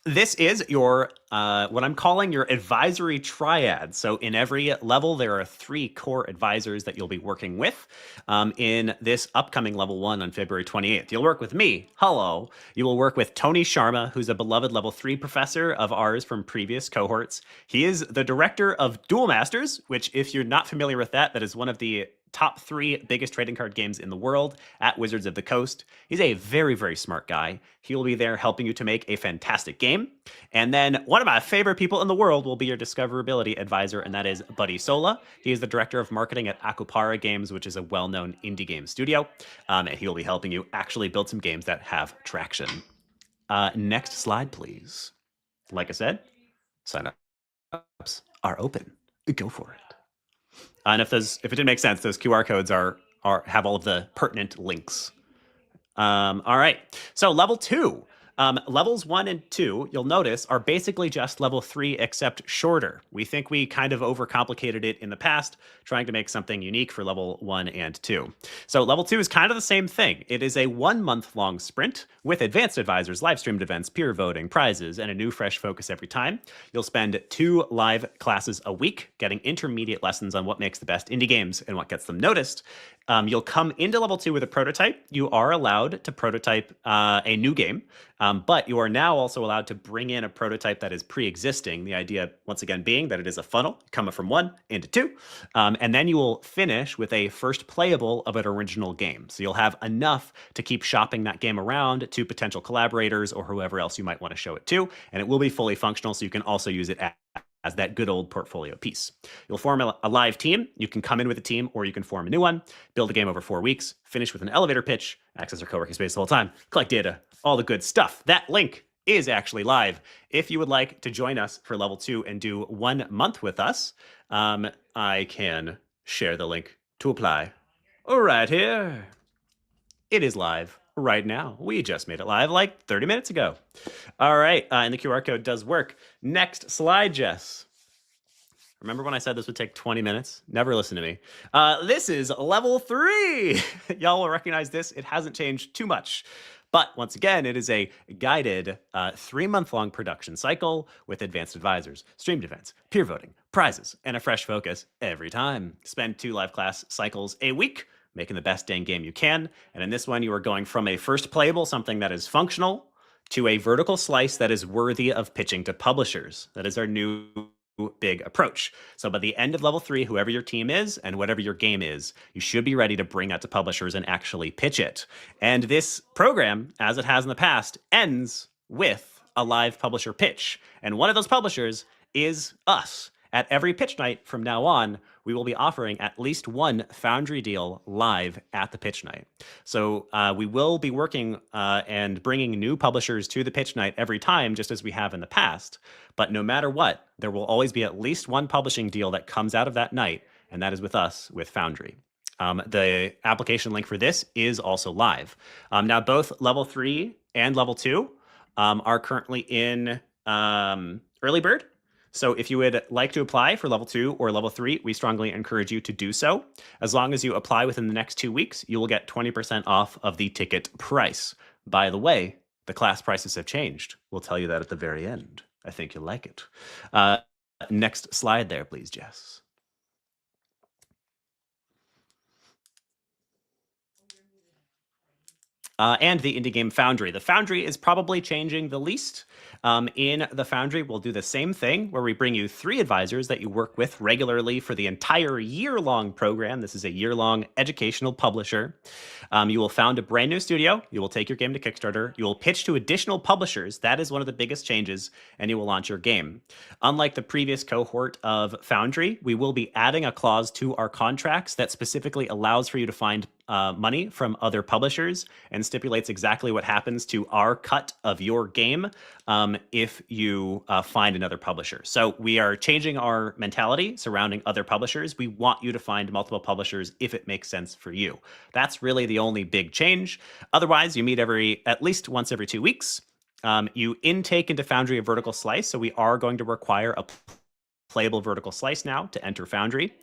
This is your what I'm calling your advisory triad. So in every level, there are 3 core advisors that you'll be working with. In this upcoming level 1 on February 28th, you'll work with me. Hello. You will work with Tony Sharma, who's a beloved level 3 professor of ours from previous cohorts. He is the director of Duel Masters, which, if you're not familiar with that, that is one of the top 3 biggest trading card games in the world at Wizards of the Coast. He's a very, very smart guy. He will be there helping you to make a fantastic game. And then one of my favorite people in the world will be your discoverability advisor, and that is Buddy Sola. He is the director of marketing at Akupara Games, which is a well-known indie game studio. And he will be helping you actually build some games that have traction. Next slide, please. Like I said, sign-ups are open. Go for it. And if it didn't make sense, those QR codes have all of the pertinent links. All right. So level 2. Levels 1 and 2, you'll notice, are basically just level 3 except shorter. We think we kind of overcomplicated it in the past, trying to make something unique for level 1 and 2. So level 2 is kind of the same thing. It is a 1-month-long sprint with advanced advisors, live streamed events, peer voting, prizes, and a new fresh focus every time. You'll spend 2 live classes a week getting intermediate lessons on what makes the best indie games and what gets them noticed. You'll come into level 2 with a prototype. You are allowed to prototype a new game, but you are now also allowed to bring in a prototype that is pre-existing. The idea, once again, being that it is a funnel coming from 1 into 2. And then you will finish with a first playable of an original game. So you'll have enough to keep shopping that game around to potential collaborators or whoever else you might want to show it to. And it will be fully functional, so you can also use it as that good old portfolio piece. You'll form a live team. You can come in with a team, or you can form a new one, build a game over 4 weeks, finish with an elevator pitch, access our co-working space the whole time, collect data, all the good stuff. That link is actually live. If you would like to join us for level 2 and do 1 month with us, I can share the link to apply right here. It is live right now. We just made it live like 30 minutes ago. All right, and the QR code does work. Next slide, Jess. Remember when I said this would take 20 minutes? Never listen to me. This is level 3. Y'all will recognize this. It hasn't changed too much. But once again, it is a guided 3-month-long production cycle with advanced advisors, streamed events, peer voting, prizes, and a fresh focus every time. Spend 2 live class cycles a week, making the best dang game you can. And in this one, you are going from a first playable, something that is functional, to a vertical slice that is worthy of pitching to publishers. That is our new big approach. So by the end of level 3, whoever your team is and whatever your game is, you should be ready to bring that to publishers and actually pitch it. And this program, as it has in the past, ends with a live publisher pitch. And one of those publishers is us. At every pitch night from now on, we will be offering at least 1 Foundry deal live at the pitch night. So we will be working and bringing new publishers to the pitch night every time, just as we have in the past. But no matter what, there will always be at least 1 publishing deal that comes out of that night, and that is with us, with Foundry. The application link for this is also live. Now, both level 3 and level 2 are currently in early bird. So if you would like to apply for level 2 or level 3, we strongly encourage you to do so. As long as you apply within the next 2 weeks, you will get 20% off of the ticket price. By the way, the class prices have changed. We'll tell you that at the very end. I think you'll like it. next slide there, please, Jess. And the Indie Game Foundry. The Foundry is probably changing the least. In the Foundry, we'll do the same thing where we bring you 3 advisors that you work with regularly for the entire year-long program. This is a year-long educational publisher. You will found a brand new studio. You will take your game to Kickstarter. You will pitch to additional publishers. That is one of the biggest changes, and you will launch your game. Unlike the previous cohort of Foundry, we will be adding a clause to our contracts that specifically allows for you to find money from other publishers and stipulates exactly what happens to our cut of your game if you find another publisher. So we are changing our mentality surrounding other publishers. We want you to find multiple publishers if it makes sense for you. That's really the only big change. Otherwise, you meet at least once every 2 weeks. You intake into Foundry a vertical slice, so we are going to require a playable vertical slice now to enter Foundry.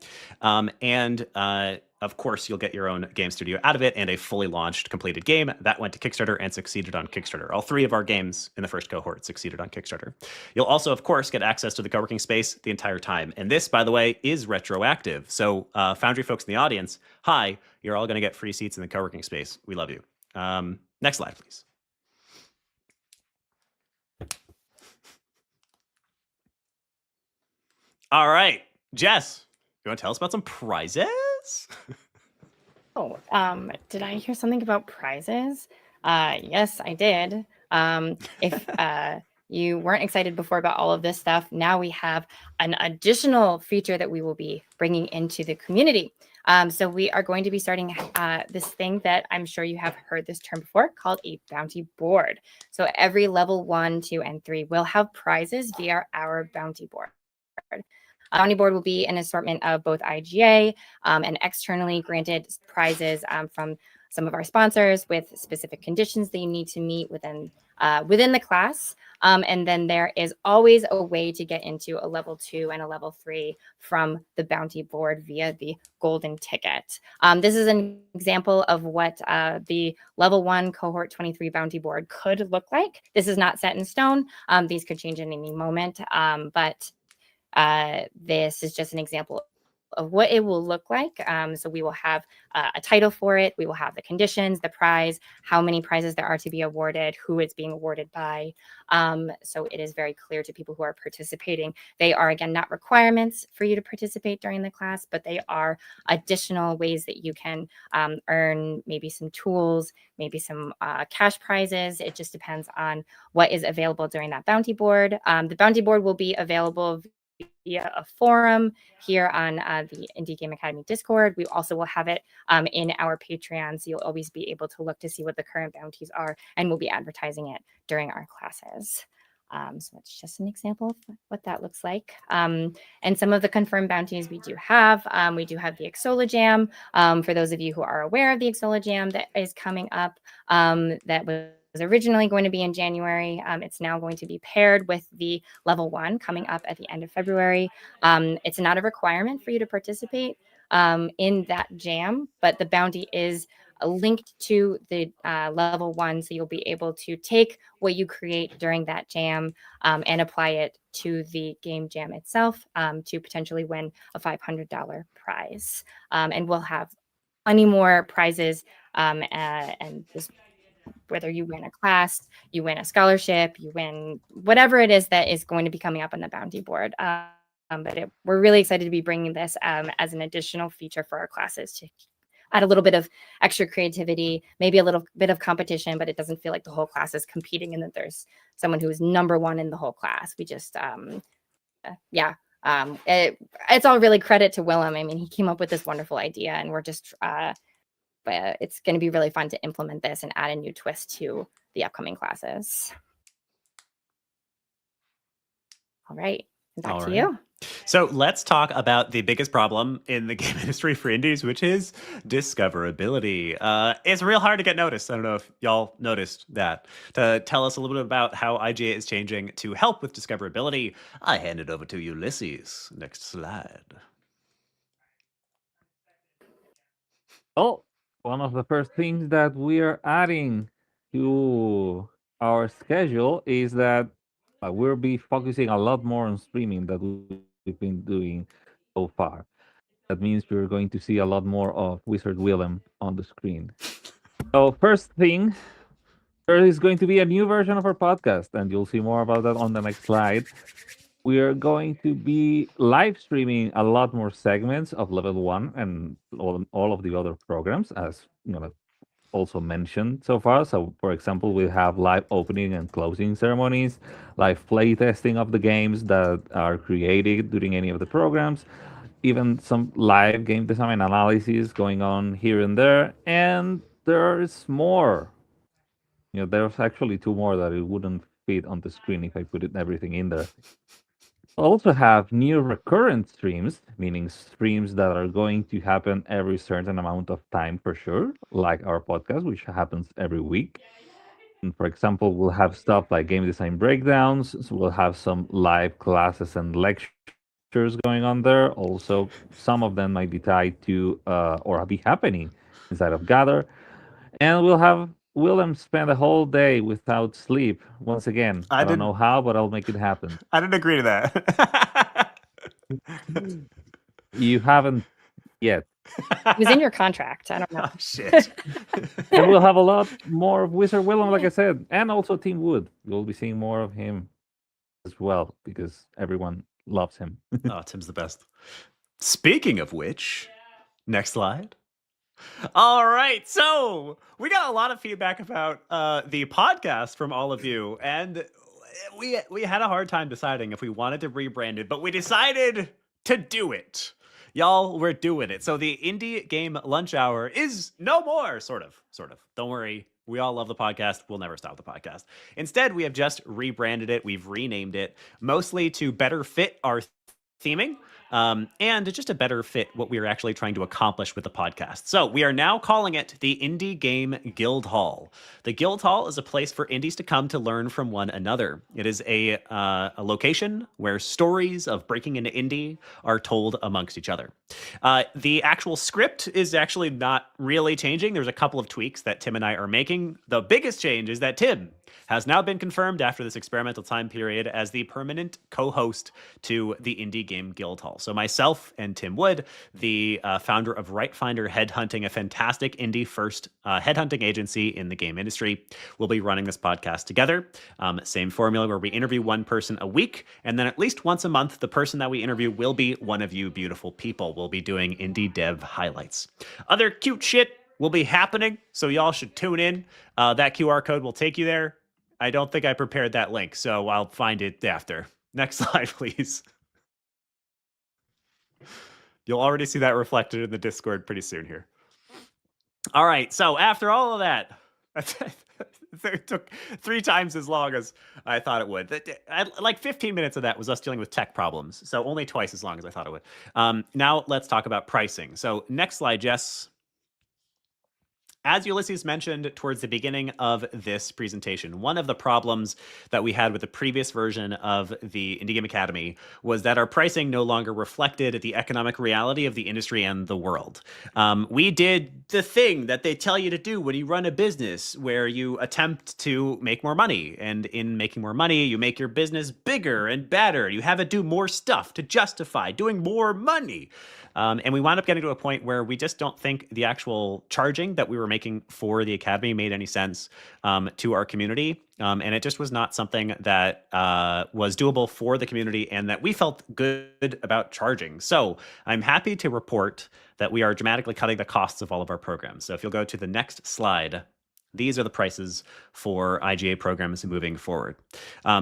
Of course, you'll get your own game studio out of it and a fully launched, completed game that went to Kickstarter and succeeded on Kickstarter. All 3 of our games in the first cohort succeeded on Kickstarter. You'll also, of course, get access to the co-working space the entire time. And this, by the way, is retroactive. So Foundry folks in the audience, hi, you're all going to get free seats in the co-working space. We love you. Next slide, please. All right, Jess, you want to tell us about some prizes? Oh, did I hear something about prizes? Yes, I did. If you weren't excited before about all of this stuff, now we have an additional feature that we will be bringing into the community. So we are going to be starting this thing that I'm sure you have heard this term before called a bounty board. So every level 1, 2, and 3 will have prizes via our bounty board. Bounty board will be an assortment of both IGA and externally granted prizes from some of our sponsors with specific conditions that you need to meet within the class. And then there is always a way to get into a level 2 and a level 3 from the bounty board via the golden ticket. This is an example of what the level 1 cohort 23 bounty board could look like. This is not set in stone. These could change at any moment, but this is just an example of what it will look like. So we will have a title for it. We will have the conditions, the prize, how many prizes there are to be awarded, who it's being awarded by. So it is very clear to people who are participating. They are, again, not requirements for you to participate during the class, but they are additional ways that you can earn maybe some tools, maybe some cash prizes. It just depends on what is available during that bounty board. The bounty board will be available via a forum here on the Indie Game Academy Discord. We also will have it in our Patreon, so you'll always be able to look to see what the current bounties are, and we'll be advertising it during our classes. So it's just an example of what that looks like. And some of the confirmed bounties we do have the Exola Jam. For those of you who are aware of the Exola Jam that is coming up, that was originally going to be in January. It's now going to be paired with the level 1 coming up at the end of February. It's not a requirement for you to participate in that jam, but the bounty is linked to the level 1. So you'll be able to take what you create during that jam and apply it to the game jam itself to potentially win a $500 prize. And we'll have plenty more prizes and just whether you win a class, you win a scholarship, you win whatever it is that is going to be coming up on the bounty board. We're really excited to be bringing this as an additional feature for our classes to add a little bit of extra creativity, maybe a little bit of competition, but it doesn't feel like the whole class is competing and that there's someone who is number 1 in the whole class. We just, it's all really credit to Willem. I mean, he came up with this wonderful idea, and we're just but it's going to be really fun to implement this and add a new twist to the upcoming classes. All right, back to you. So let's talk about the biggest problem in the game industry for indies, which is discoverability. It's real hard to get noticed. I don't know if y'all noticed that. To tell us a little bit about how IGA is changing to help with discoverability, I hand it over to Ulysses. Next slide. Oh, one of the first things that we are adding to our schedule is that We'll be focusing a lot more on streaming that we've been doing so far. That means you're going to see a lot more of Wizard Willem on the screen. So first thing, there is going to be a new version of our podcast, and you'll see more about that on the next slide. We are going to be live streaming a lot more segments of Level 1 and all of the other programs, as also mentioned so far. So, for example, we have live opening and closing ceremonies, live play testing of the games that are created during any of the programs, even some live game design analysis going on here and there. And there's more. There's actually two more that it wouldn't fit on the screen if I put everything in there. Also have new recurrent streams, meaning streams that are going to happen every certain amount of time for sure, like our podcast, which happens every week. And for example, we'll have stuff like game design breakdowns. So we'll have some live classes and lectures going on there. Also, some of them might be tied to or be happening inside of Gather. And we'll have Willem spend a whole day without sleep. Once again, I don't know how, but I'll make it happen. I didn't agree to that. You haven't yet. It was in your contract. I don't know. Oh, shit. And we'll have a lot more of Wizard Willem, like I said, and also Tim Wood. We'll be seeing more of him as well because everyone loves him. Oh, Tim's the best. Speaking of which, next slide. All right, so we got a lot of feedback about the podcast from all of you, and we had a hard time deciding if we wanted to rebrand it, but we decided to do it. Y'all, we're doing it. So the Indie Game Lunch Hour is no more, sort of. Don't worry. We all love the podcast. We'll never stop the podcast. Instead, we have just rebranded it. We've renamed it mostly to better fit our theming. And just to better fit what we are actually trying to accomplish with the podcast. So we are now calling it the Indie Game Guild Hall. The Guild Hall is a place for indies to come to learn from one another. It is a location where stories of breaking into indie are told amongst each other. The actual script is actually not really changing. There's a couple of tweaks that Tim and I are making. The biggest change is that Tim has now been confirmed after this experimental time period as the permanent co-host to the Indie Game Guild Hall. So myself and Tim Wood, the founder of Right Finder Headhunting, a fantastic indie-first headhunting agency in the game industry, will be running this podcast together. Same formula where we interview one person a week, and then at least once a month, the person that we interview will be one of you beautiful people. We'll be doing indie dev highlights. Other cute shit will be happening, so y'all should tune in. That QR code will take you there. I don't think I prepared that link, so I'll find it after. Next slide, please. You'll already see that reflected in the Discord pretty soon here. All right, so after all of that, it took 3 times as long as I thought it would. Like 15 minutes of that was us dealing with tech problems, so only twice as long as I thought it would. Now let's talk about pricing. So next slide, Jess. As Ulysses mentioned towards the beginning of this presentation, one of the problems that we had with the previous version of the Indie Game Academy was that our pricing no longer reflected the economic reality of the industry and the world. We did the thing that they tell you to do when you run a business, where you attempt to make more money. And in making more money, you make your business bigger and better. You have it do more stuff to justify doing more money. And we wound up getting to a point where we just don't think the actual charging that we were making for the Academy made any sense to our community. And it just was not something that was doable for the community and that we felt good about charging. So I'm happy to report that we are dramatically cutting the costs of all of our programs. So if you'll go to the next slide, these are the prices for IGA programs moving forward.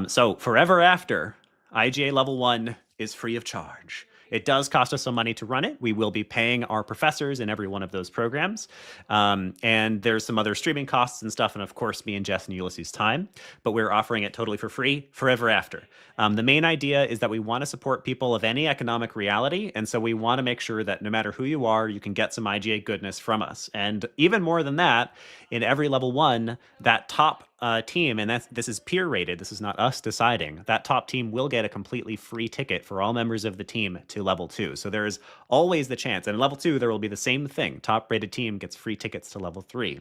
So forever after, IGA Level 1 is free of charge. It does cost us some money to run it. We will be paying our professors in every one of those programs. And there's some other streaming costs and stuff, and of course, me and Jess and Ulysses' time. But we're offering it totally for free forever after. The main idea is that we want to support people of any economic reality. And so we want to make sure that no matter who you are, you can get some IGA goodness from us. And even more than that, in every Level 1, that top team, and this is peer rated, this is not us deciding, that top team will get a completely free ticket for all members of the team to Level 2. So there is always the chance, and in Level 2 there will be the same thing. Top rated team gets free tickets to Level 3.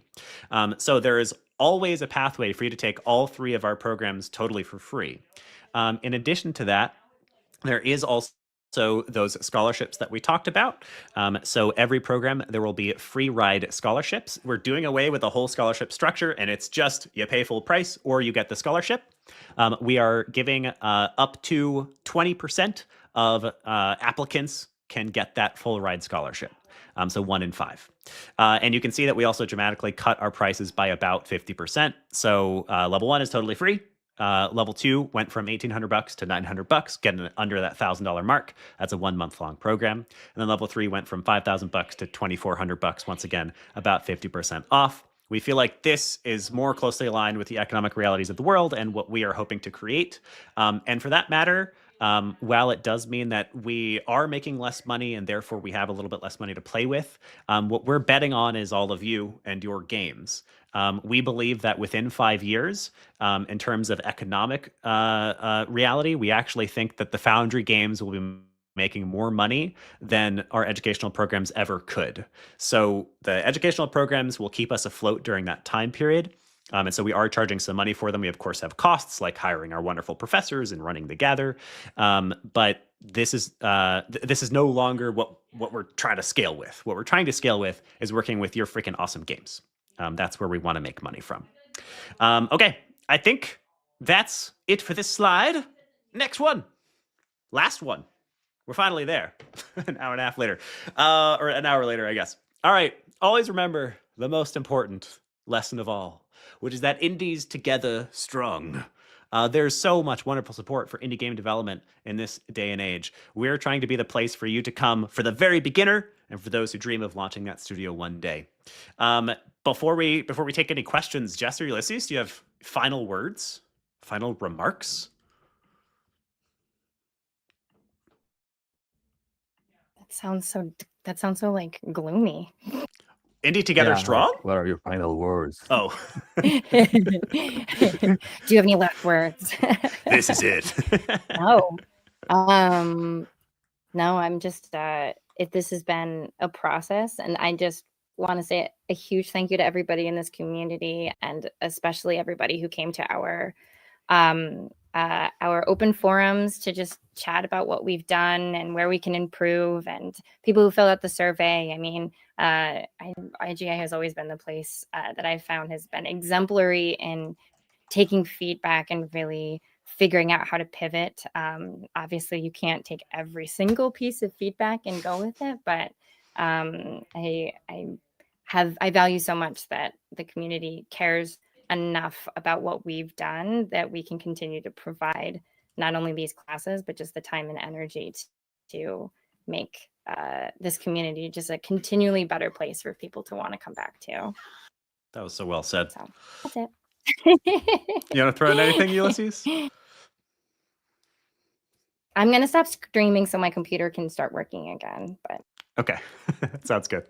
So there is always a pathway for you to take all 3 of our programs totally for free. In addition to that, there is also those scholarships that we talked about. So every program, there will be free ride scholarships. We're doing away with the whole scholarship structure, and it's just you pay full price or you get the scholarship. We are giving up to 20% of applicants can get that full ride scholarship. So 1 in 5. And you can see that we also dramatically cut our prices by about 50%. So level 1 is totally free. Level 2 went from $1,800 to $900, getting under that $1,000 mark. That's a 1 month long program. And then level 3 went from $5,000 to $2,400. Once again, about 50% off. We feel like this is more closely aligned with the economic realities of the world and what we are hoping to create. And for that matter, while it does mean that we are making less money and therefore we have a little bit less money to play with, what we're betting on is all of you and your games. We believe that within 5 years, in terms of economic reality, we actually think that the Foundry games will be making more money than our educational programs ever could. So the educational programs will keep us afloat during that time period. And so we are charging some money for them. We, of course, have costs like hiring our wonderful professors and running the Gather. But this is no longer what we're trying to scale with. What we're trying to scale with is working with your freaking awesome games. That's where we want to make money from. Okay, I think that's it for this slide. Next one. Last one. We're finally there. An hour and a half later. Or an hour later, I guess. All right. Always remember the most important lesson of all, which is that indies together strong. There's so much wonderful support for indie game development in this day and age. We're trying to be the place for you to come for the very beginner and for those who dream of launching that studio one day. Before we take any questions, Jess or Ulysses, do you have final words, final remarks? That sounds so like gloomy. Indie together strong? What are your final words? Oh. Do you have any last words? This is it. No. No, I'm just this has been a process, and I just want to say a huge thank you to everybody in this community, and especially everybody who came to our open forums to just chat about what we've done and where we can improve, and people who fill out the survey. I mean, IGA has always been the place that I've found has been exemplary in taking feedback and really figuring out how to pivot. Obviously, you can't take every single piece of feedback and go with it, but I value so much that the community cares enough about what we've done that we can continue to provide not only these classes, but just the time and energy to make this community just a continually better place for people to want to come back to. That was so well said. So that's it. You want to throw in anything, Ulysses? I'm going to stop streaming so my computer can start working again. But okay, sounds good.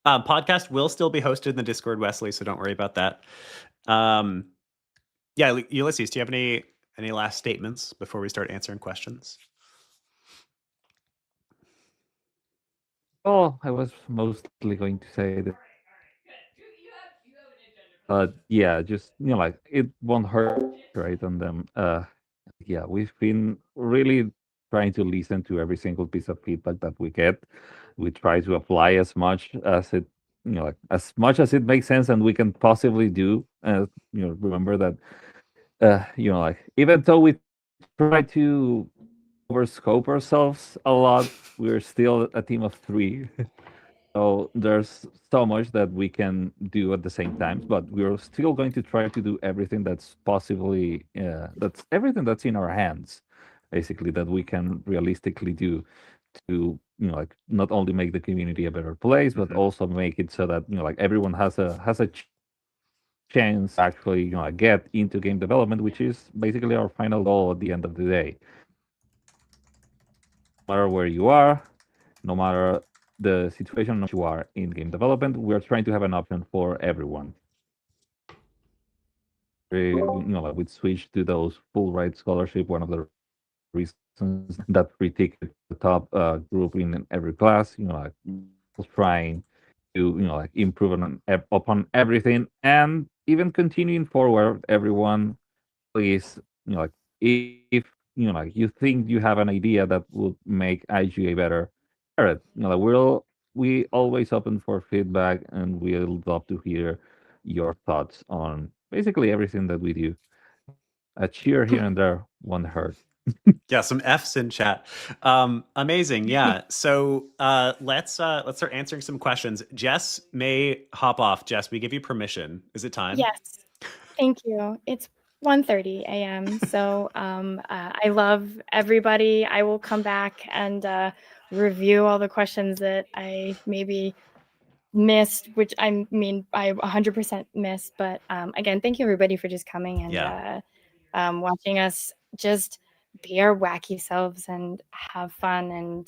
Podcast will still be hosted in the Discord, Wesley, so don't worry about that. Yeah, Ulysses, do you have any last statements before we start answering questions? Oh, I was mostly going to say that. Yeah, just like it won't hurt, right? And then, yeah, we've been really trying to listen to every single piece of feedback that we get. We try to apply as much as it, like as much as it makes sense, and we can possibly do. Remember that, like even though we try to overscope ourselves a lot, we're still a team of 3. So there's so much that we can do at the same time, but we're still going to try to do everything that's possibly, that's everything that's in our hands, basically, that we can realistically do to, like not only make the community a better place, but also make it so that, like everyone has a chance to actually, get into game development, which is basically our final goal at the end of the day. No matter where you are, no matter the situation you are in game development, we're trying to have an option for everyone. Like we switched to those full ride scholarship. One of the reasons that free ticket the top group in every class, like trying to like improve upon everything, and even continuing forward, everyone, please, like if like you think you have an idea that would make IGA better, share it. Like we always open for feedback, and we'll love to hear your thoughts on basically everything that we do. A cheer here and there won't hurt. Yeah, some F's in chat. Amazing. Yeah. So let's start answering some questions. Jess may hop off. Jess, we give you permission. Is it time? Yes. Thank you. It's 1:30 a.m. So I love everybody. I will come back and review all the questions that I maybe missed, which I mean I 100% missed. But again, thank you everybody for just coming and Yeah. watching us just be our wacky selves and have fun. And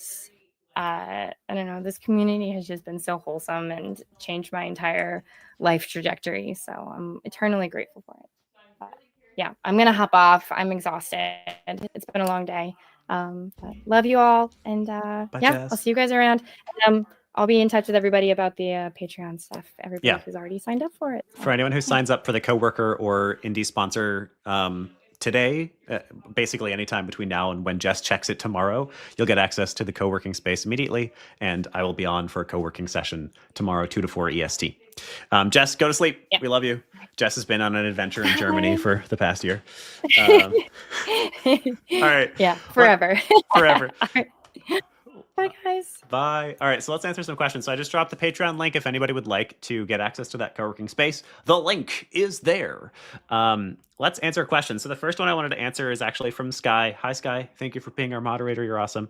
I don't know, this community has just been so wholesome and changed my entire life trajectory. So I'm eternally grateful for it. But yeah, I'm gonna hop off. I'm exhausted. It's been a long day. But love you all, and Bye, yeah, I'll Jess. see you guys around. I'll be in touch with everybody about the Patreon stuff. Everybody Yeah. who's already signed up for it. So, For anyone who yeah. signs up for the coworker or indie sponsor today, basically anytime between now and when Jess checks it tomorrow, you'll get access to the co-working space immediately, and I will be on for a co-working session tomorrow, 2 to 4 EST. Jess, go to sleep. Yeah. We love you. Jess has been on an adventure in Germany for the past year. All right. Yeah, forever. Forever. All right. Bye, guys. Bye. All right, so let's answer some questions. So I just dropped the Patreon link if anybody would like to get access to that co-working space. The link is there. Let's answer questions. So the first one I wanted to answer is actually from Sky. Hi, Sky. Thank you for being our moderator. You're awesome.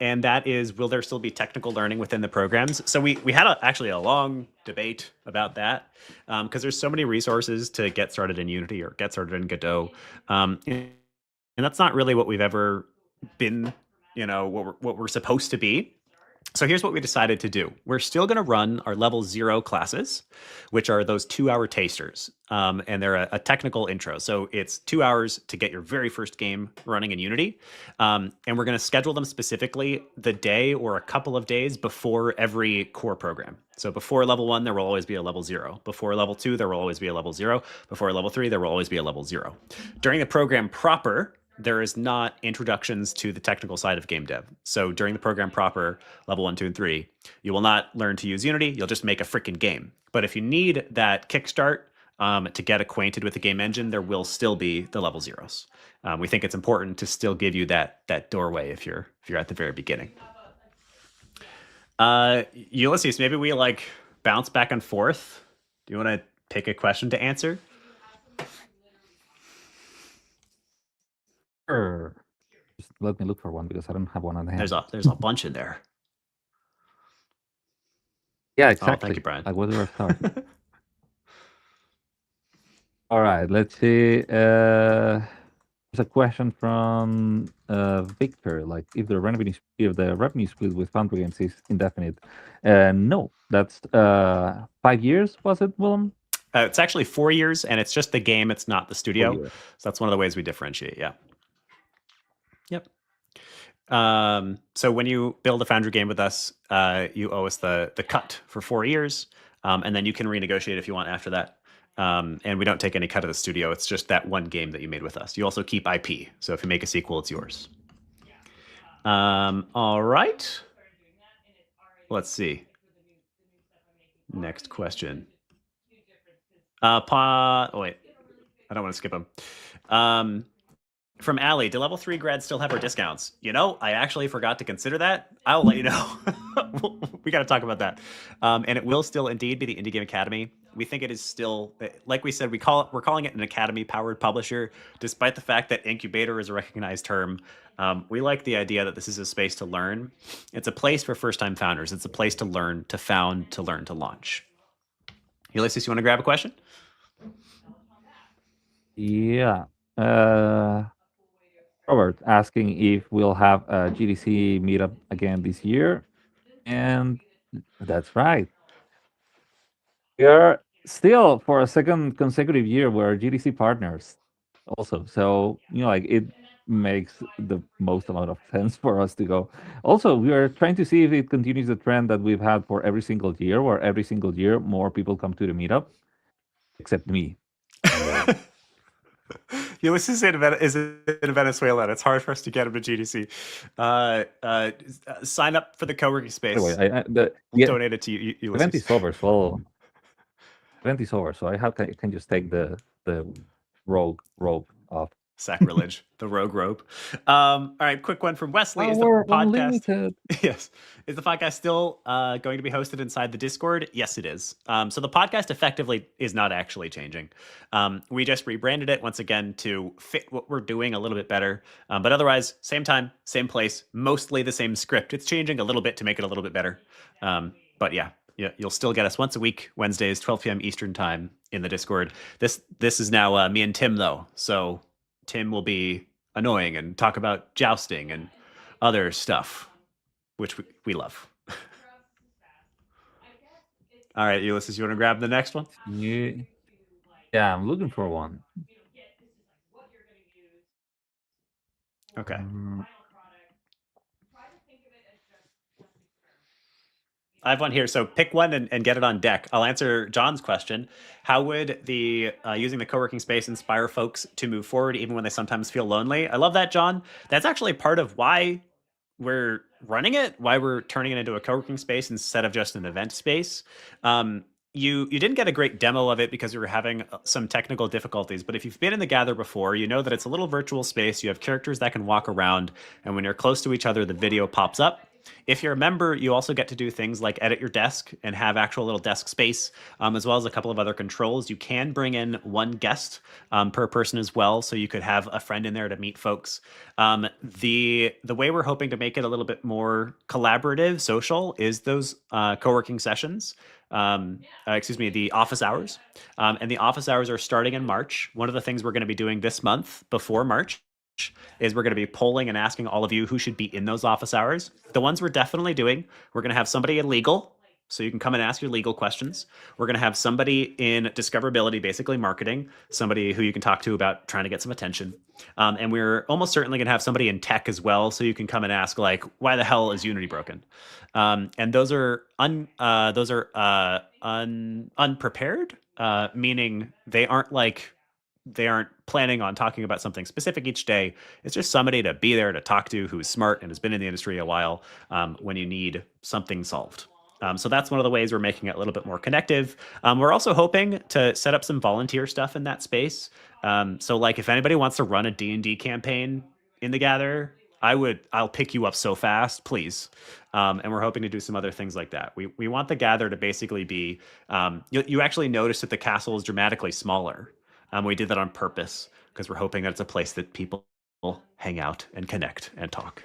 And that is, will there still be technical learning within the programs? So we had actually a long debate about that because there's so many resources to get started in Unity or get started in Godot. And that's not really what we've ever been, what we're supposed to be. So here's what we decided to do. We're still going to run our level 0 classes, which are those 2-hour tasters. And they're a technical intro. So it's 2 hours to get your very first game running in Unity. And we're going to schedule them specifically the day or a couple of days before every core program. So before level 1, there will always be a level 0. Before level 2, there will always be a level 0. Before level 3, there will always be a level 0. During the program proper, there is not introductions to the technical side of game dev. So during the program proper, level 1, 2, and 3, you will not learn to use Unity. You'll just make a freaking game. But if you need that kickstart to get acquainted with the game engine, there will still be the level 0s. We think it's important to still give you that doorway if you're at the very beginning. Ulysses, maybe we bounce back and forth. Do you want to pick a question to answer? Sure. Just let me look for one because I don't have one on hand. There's a bunch in there. Yeah, exactly. Oh, thank you, Brian. Like, where do I start? All right, let's see. There's a question from Victor. Like, if the revenue split with Foundry Games is indefinite, no, that's 5 years. Was it, Willem? It's actually 4 years, and it's just the game. It's not the studio. 4 years. So that's one of the ways we differentiate. Yeah. Yep. So when you build a Foundry game with us, you owe us the cut for 4 years, and then you can renegotiate if you want after that. And we don't take any cut of the studio. It's just that one game that you made with us. You also keep IP. So if you make a sequel, it's yours. All right. Let's see. Next question. Wait, I don't want to skip them. From Allie, do level 3 grads still have our discounts? I actually forgot to consider that. I'll let you know. We got to talk about that. And it will still indeed be the Indie Game Academy. We think it is still, like we said, we're calling it an academy-powered publisher, despite the fact that incubator is a recognized term. We like the idea that this is a space to learn. It's a place for first-time founders. It's a place to learn, to found, to learn, to launch. Ulysses, you want to grab a question? Yeah. Robert asking if we'll have a GDC meetup again this year. And that's right. We are still, for a second consecutive year, we're GDC partners also. So, it makes the most amount of sense for us to go. Also, we are trying to see if it continues the trend that we've had for every single year, where every single year more people come to the meetup. except me. So Ulysses is in Venezuela, and it's hard for us to get him to GDC. Sign up for the co-working anyway, space. the We'll donate it to event Ulysses. is over. So event is over. So I can just take the rogue rope off. Sacrilege, the rogue rope. All right, quick one from Wesley. Is the Power podcast unlimited. yes? Is the podcast still going to be hosted inside the Discord? Yes, it is. So the podcast effectively is not actually changing. We just rebranded it once again to fit what we're doing a little bit better. But otherwise, same time, same place, mostly the same script. It's changing a little bit to make it a little bit better. But yeah, you'll still get us once a week, Wednesdays, 12 p.m. Eastern time in the Discord. This is now me and Tim though, so Tim will be annoying and talk about jousting and other stuff, which we love. All right, Ulysses, you want to grab the next one? Yeah, I'm looking for one. Okay. I have one here, so pick one and get it on deck. I'll answer John's question. How would the using the co-working space inspire folks to move forward even when they sometimes feel lonely? I love that, John. That's actually part of why we're running it, why we're turning it into a co-working space instead of just an event space. You didn't get a great demo of it because we were having some technical difficulties, but if you've been in the Gather before, you know that it's a little virtual space. You have characters that can walk around, and when you're close to each other, the video pops up. If you're a member, you also get to do things like edit your desk and have actual little desk space, as well as a couple of other controls. You can bring in one guest per person as well, so you could have a friend in there to meet folks. The way we're hoping to make it a little bit more collaborative, social, is those co-working sessions. The office hours. And the office hours are starting in March. One of the things we're going to be doing this month before March is we're going to be polling and asking all of you who should be in those office hours. The ones we're definitely doing, we're going to have somebody in legal, so you can come and ask your legal questions. We're going to have somebody in discoverability, basically marketing, somebody who you can talk to about trying to get some attention. And we're almost certainly going to have somebody in tech as well, so you can come and ask, like, why the hell is Unity broken? And those are unprepared, meaning they aren't planning on talking about something specific each day. It's just somebody to be there to talk to who's smart and has been in the industry a while when you need something solved. So that's one of the ways we're making it a little bit more connective. We're also hoping to set up some volunteer stuff in that space. So like if anybody wants to run a D&D campaign in the Gather, I'll pick you up so fast, please. And we're hoping to do some other things like that. We want the Gather to basically be, you actually notice that the castle is dramatically smaller. We did that on purpose because we're hoping that it's a place that people hang out and connect and talk.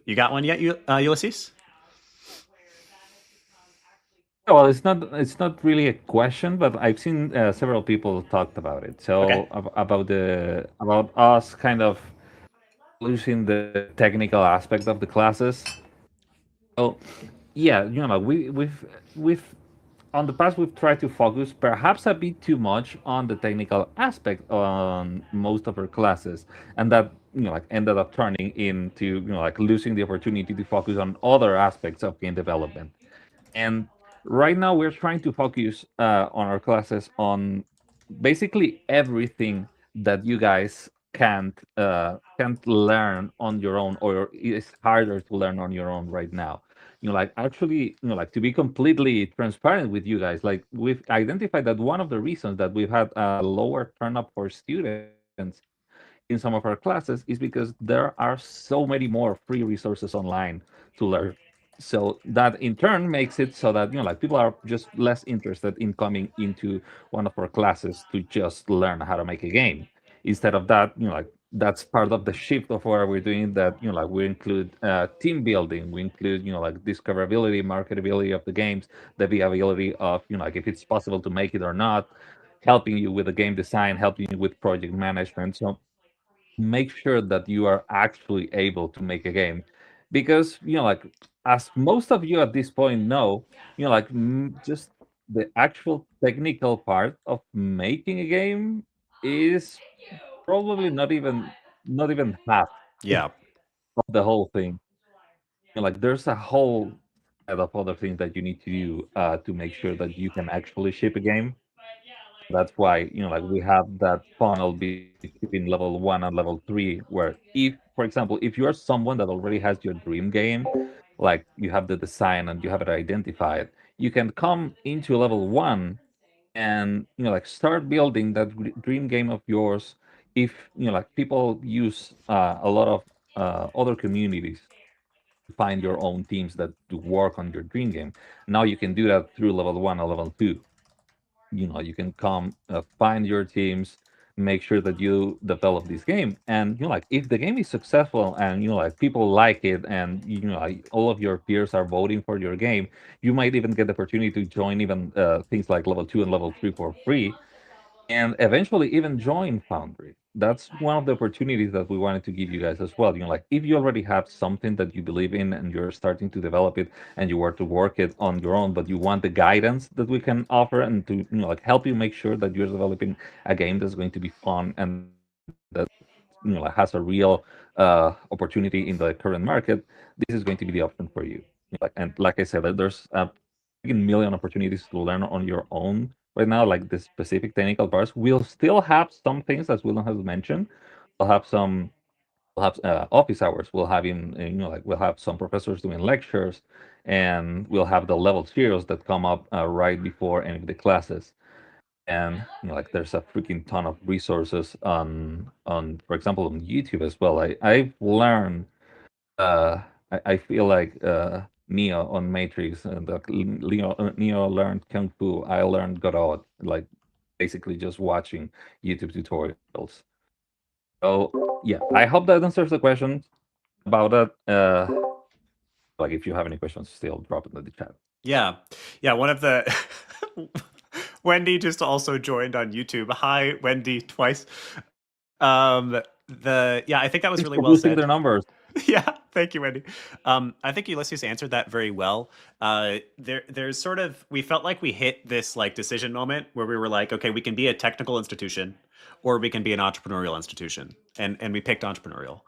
You got one yet, Ulysses? Well, it's not really a question, but I've seen several people talked about it. So Okay. about us kind of losing the technical aspect of the classes. So yeah, we've on the past we've tried to focus perhaps a bit too much on the technical aspect on most of our classes, and that ended up turning into losing the opportunity to focus on other aspects of game development. And right now we're trying to focus on our classes on basically everything that you guys can't learn on your own, or it's harder to learn on your own right now. Actually, to be completely transparent with you guys, like we've identified that one of the reasons that we've had a lower turn up for students in some of our classes is because there are so many more free resources online to learn. So that in turn makes it so that people are just less interested in coming into one of our classes to just learn how to make a game. Instead of that, that's part of the shift of where we're doing that. We include team building, we include discoverability, marketability of the games, the viability of if it's possible to make it or not, helping you with the game design, helping you with project management. So make sure that you are actually able to make a game, because as most of you at this point know, just the actual technical part of making a game is probably not even half Yeah. of the whole thing. There's a whole set of other things that you need to do to make sure that you can actually ship a game. That's why, like we have that funnel between level 1 and level 3, where if, for example, if you are someone that already has your dream game, like you have the design and you have it identified, you can come into level 1 and, like start building that dream game of yours. If, like people use a lot of other communities to find your own teams that do work on your dream game. Now you can do that through level 1 or level 2. You can come find your teams, make sure that you develop this game, and like if the game is successful and like people like it, and like all of your peers are voting for your game, you might even get the opportunity to join even things like level 2 and level 3 for free, and eventually even join Foundry. That's one of the opportunities that we wanted to give you guys as well. Like if you already have something that you believe in and you're starting to develop it and you were to work it on your own, but you want the guidance that we can offer and to like help you make sure that you're developing a game that's going to be fun and that like, has a real opportunity in the current market, this is going to be the option for you. And like I said, there's a million opportunities to learn on your own right now, like the specific technical parts. We'll still have some things, as William has mentioned. We'll have some, we'll have office hours. We'll have like we'll have some professors doing lectures, and we'll have the level zeros that come up right before any of the classes. And like there's a freaking ton of resources for example, on YouTube as well. I've learned uh, I feel like Neo on Matrix, and Neo learned Kung Fu. I learned Godot, like basically just watching YouTube tutorials. So yeah, I hope that answers the question about that. Like if you have any questions, still drop it in the chat. Yeah. Yeah. One of the Wendy just also joined on YouTube. Hi, Wendy, twice. I think that was Thanks really for well boosting said. their numbers. Yeah, thank you, Wendy. I think Ulysses answered that very well. There's sort of, we felt like we hit this like decision moment where we were like, okay, we can be a technical institution, or we can be an entrepreneurial institution, and we picked entrepreneurial.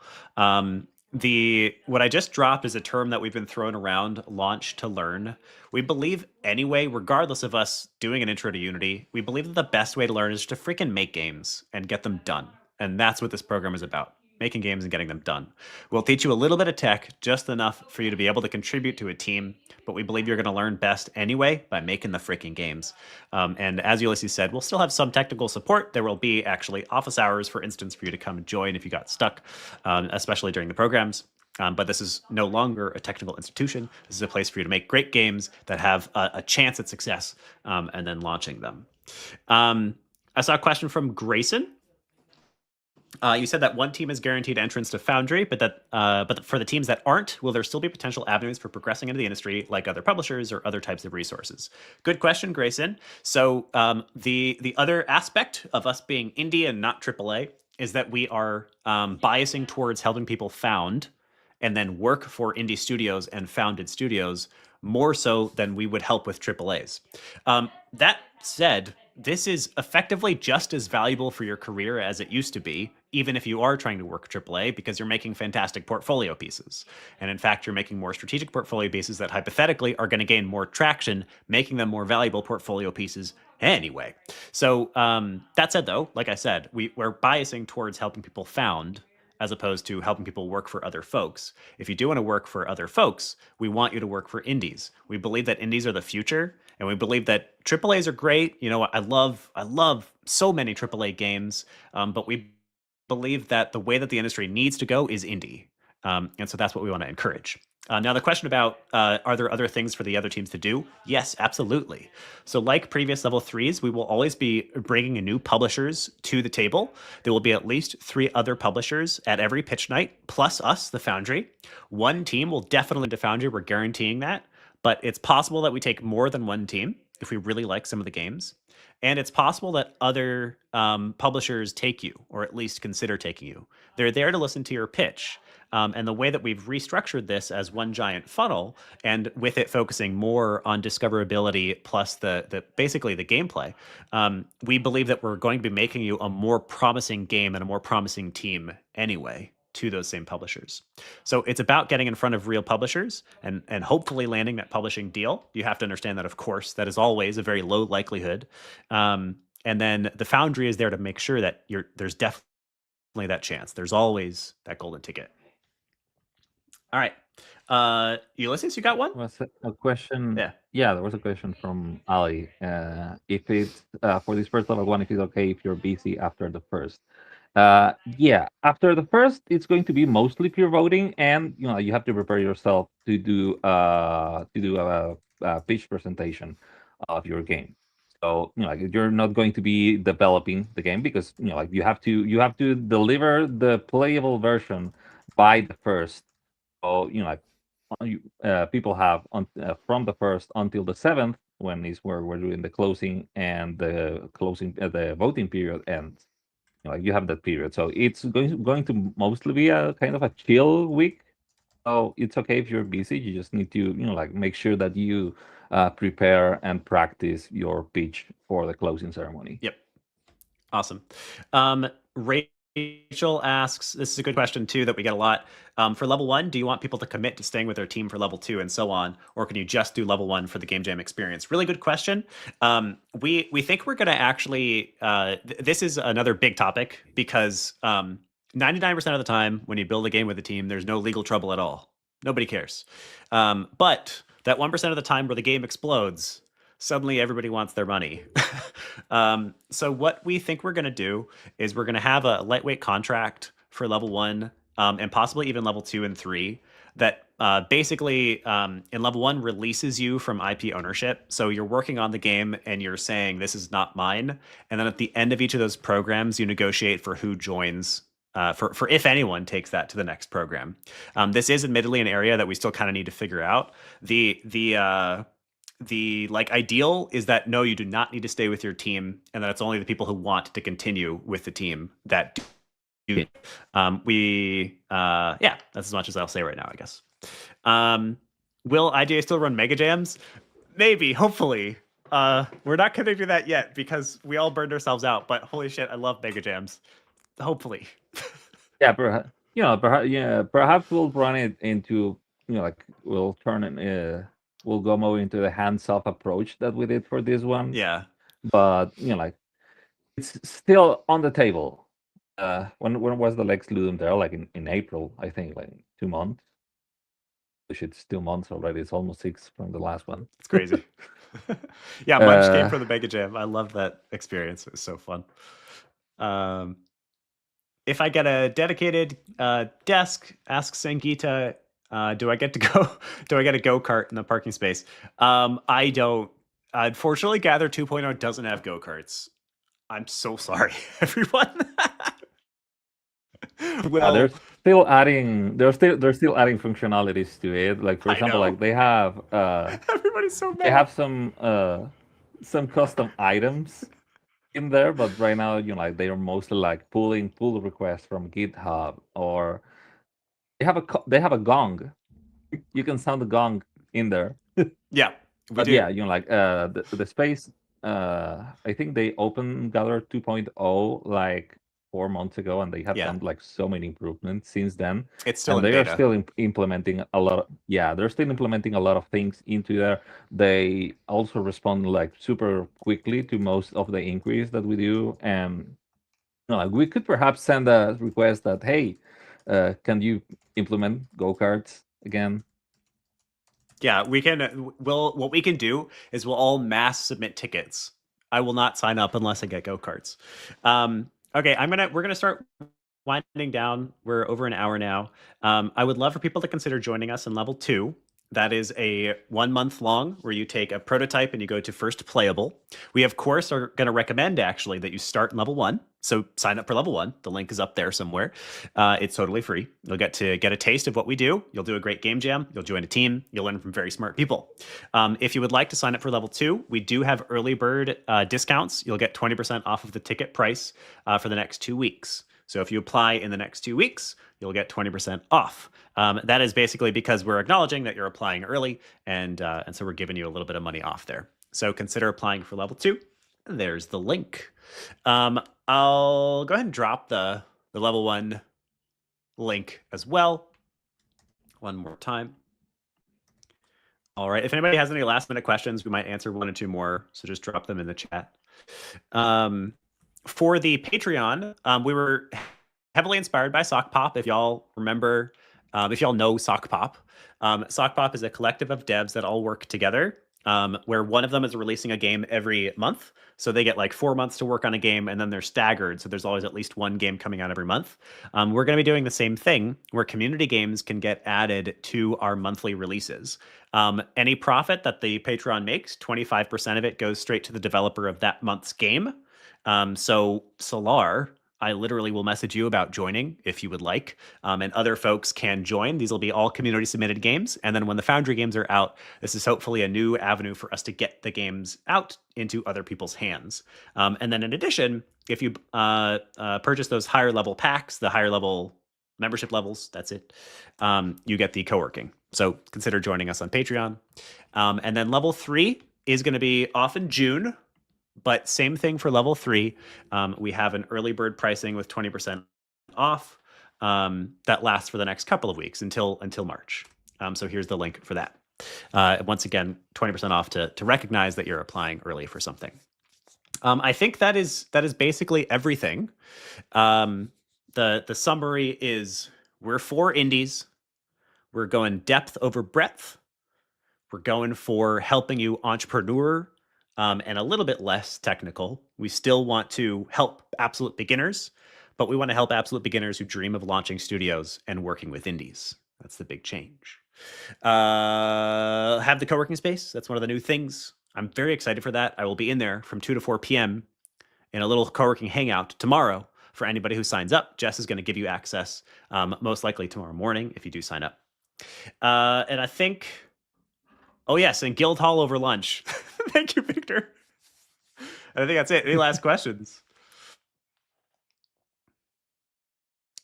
The what I just dropped is a term that we've been throwing around: launch to learn. We believe anyway, regardless of us doing an intro to Unity, we believe that the best way to learn is to freaking make games and get them done, and that's what this program is about: making games and getting them done. We'll teach you a little bit of tech, just enough for you to be able to contribute to a team, but we believe you're going to learn best anyway by making the freaking games. And as Ulysses said, we'll still have some technical support. There will be actually office hours, for instance, for you to come and join if you got stuck, especially during the programs. But this is no longer a technical institution. This is a place for you to make great games that have a chance at success, and then launching them. I saw a question from Grayson. You said that one team is guaranteed entrance to Foundry, but for the teams that aren't, will there still be potential avenues for progressing into the industry, like other publishers or other types of resources? Good question, Grayson. So the other aspect of us being indie and not AAA is that we are biasing towards helping people found and then work for indie studios and founded studios more so than we would help with AAAs. That said, this is effectively just as valuable for your career as it used to be, even if you are trying to work AAA, because you're making fantastic portfolio pieces. And in fact, you're making more strategic portfolio pieces that hypothetically are going to gain more traction, making them more valuable portfolio pieces anyway. So that said, though, like I said, we're biasing towards helping people found as opposed to helping people work for other folks. If you do want to work for other folks, we want you to work for indies. We believe that indies are the future, and we believe that AAAs are great. I love so many AAA games, but we believe that the way that the industry needs to go is indie. And so that's what we want to encourage. Now, the question about are there other things for the other teams to do? Yes, absolutely. So like previous level 3s, we will always be bringing new publishers to the table. There will be at least 3 other publishers at every pitch night, plus us, the Foundry. One team will definitely to Foundry. We're guaranteeing that. But it's possible that we take more than one team if we really like some of the games. And it's possible that other publishers take you, or at least consider taking you. They're there to listen to your pitch. And the way that we've restructured this as one giant funnel, and with it focusing more on discoverability plus the basically the gameplay, we believe that we're going to be making you a more promising game and a more promising team anyway to those same publishers. So it's about getting in front of real publishers and hopefully landing that publishing deal. You have to understand that, of course, that is always a very low likelihood. And then the Foundry is there to make sure that there's definitely that chance. There's always that golden ticket. All right. Ulysses, you got one? Was a question? Yeah. Yeah, there was a question from Ali. If it's for this first level one, if it's okay if you're busy after the first. Yeah, after the first, it's going to be mostly pure voting, and you have to prepare yourself to do a pitch presentation of your game. So like you're not going to be developing the game because like you have to deliver the playable version by the first. So like people have from the first until the seventh, when is where we're doing the closing and the voting period ends. Like you have that period, so it's going to mostly be a kind of a chill week. So it's okay if you're busy. You just need to like make sure that you prepare and practice your pitch for the closing ceremony. Yep. Awesome. Rachel asks, this is a good question too that we get a lot. For level 1, do you want people to commit to staying with their team for level 2 and so on, or can you just do level 1 for the game jam experience? Really good question. We think we're going to actually. This is another big topic because 99% of the time when you build a game with a team, there's no legal trouble at all. Nobody cares. But that 1% of the time where the game explodes, suddenly everybody wants their money. So what we think we're going to do is we're going to have a lightweight contract for level 1 and possibly even level 2 and 3 that basically in level 1 releases you from IP ownership. So you're working on the game and you're saying, this is not mine. And then at the end of each of those programs, you negotiate for who joins. For if anyone takes that to the next program. This is admittedly an area that we still kind of need to figure out. The like ideal is that no, you do not need to stay with your team, and that it's only the people who want to continue with the team that do. Yeah, that's as much as I'll say right now, I guess. Will IGA still run mega jams? Maybe, hopefully. We're not committing to that yet because we all burned ourselves out. But holy shit, I love mega jams. Hopefully. Yeah, perhaps we'll run it into like we'll turn it. We'll go more into the hands-off approach that we did for this one. Yeah. But like it's still on the table. When was the Lex Ludum there? Like in April, I think, like 2 months. Which it's 2 months already. It's almost 6 from the last one. It's crazy. Yeah, much came from the Mega Jam. I love that experience. It was so fun. If I get a dedicated desk, asks Sangeeta, do I get to go? Do I get a go-kart in the parking space? I don't. Unfortunately, Gather 2.0 doesn't have go-karts. I'm so sorry, everyone. Well, they're still adding. They're still adding functionalities to it. Like for example, like they have. Everybody's so mad. They have some custom items in there, but right now, like they are mostly like pulling pull requests from GitHub, or they have a gong. You can sound the gong in there. Yeah, but yeah, like the space. I think they opened Gather 2.0 like 4 months ago, and they have done like so many improvements since then. It's still and in they beta. are still implementing a lot. They're still implementing a lot of things into there. They also respond like super quickly to most of the inquiries that we do, and like we could perhaps send a request that, hey, can you implement go-karts again? Yeah, we can. What we can do is we'll all mass submit tickets. I will not sign up unless I get go-karts. Okay, we're gonna start winding down. We're over an hour now. I would love for people to consider joining us in level 2. That is a 1 month long where you take a prototype and you go to first playable. We, of course, are going to recommend actually that you start in level 1. So sign up for level 1. The link is up there somewhere. It's totally free. You'll get to get a taste of what we do. You'll do a great game jam. You'll join a team. You'll learn from very smart people. If you would like to sign up for level 2, we do have early bird discounts. You'll get 20% off of the ticket price for the next 2 weeks. So if you apply in the next 2 weeks, you'll get 20% off. That is basically because we're acknowledging that you're applying early, and so we're giving you a little bit of money off there. So consider applying for level 2. There's the link. I'll go ahead and drop the level 1 link as well. One more time. All right. If anybody has any last minute questions, we might answer 1 or 2 more. So just drop them in the chat. For the Patreon, we were heavily inspired by Sock Pop. If y'all remember, if y'all know Sock Pop, Sock Pop is a collective of devs that all work together, where one of them is releasing a game every month. So they get like 4 months to work on a game, and then they're staggered. So there's always at least one game coming out every month. We're going to be doing the same thing, where community games can get added to our monthly releases. Any profit that the Patreon makes, 25% of it goes straight to the developer of that month's game. So Solar, I literally will message you about joining if you would like, and other folks can join. These will be all community submitted games. And then when the Foundry games are out, this is hopefully a new avenue for us to get the games out into other people's hands. And then in addition, if you purchase those higher level packs, the higher level membership levels, that's it, you get the co-working. So consider joining us on Patreon. And then level 3 is going to be off in June. But same thing for level 3. We have an early bird pricing with 20% off that lasts for the next couple of weeks until March. So here's the link for that. Once again, 20% off to recognize that you're applying early for something. I think that is basically everything. The summary is we're for indies. We're going depth over breadth. We're going for helping you entrepreneur. And a little bit less technical. We still want to help absolute beginners, but we want to help absolute beginners who dream of launching studios and working with indies. That's the big change. Have the co-working space. That's one of the new things. I'm very excited for that. I will be in there from 2 to 4 p.m. in a little co-working hangout tomorrow for anybody who signs up. Jess is going to give you access most likely tomorrow morning if you do sign up. And I think... Oh, yes, and Guildhall over lunch. Thank you, Victor. I think that's it. Any last questions?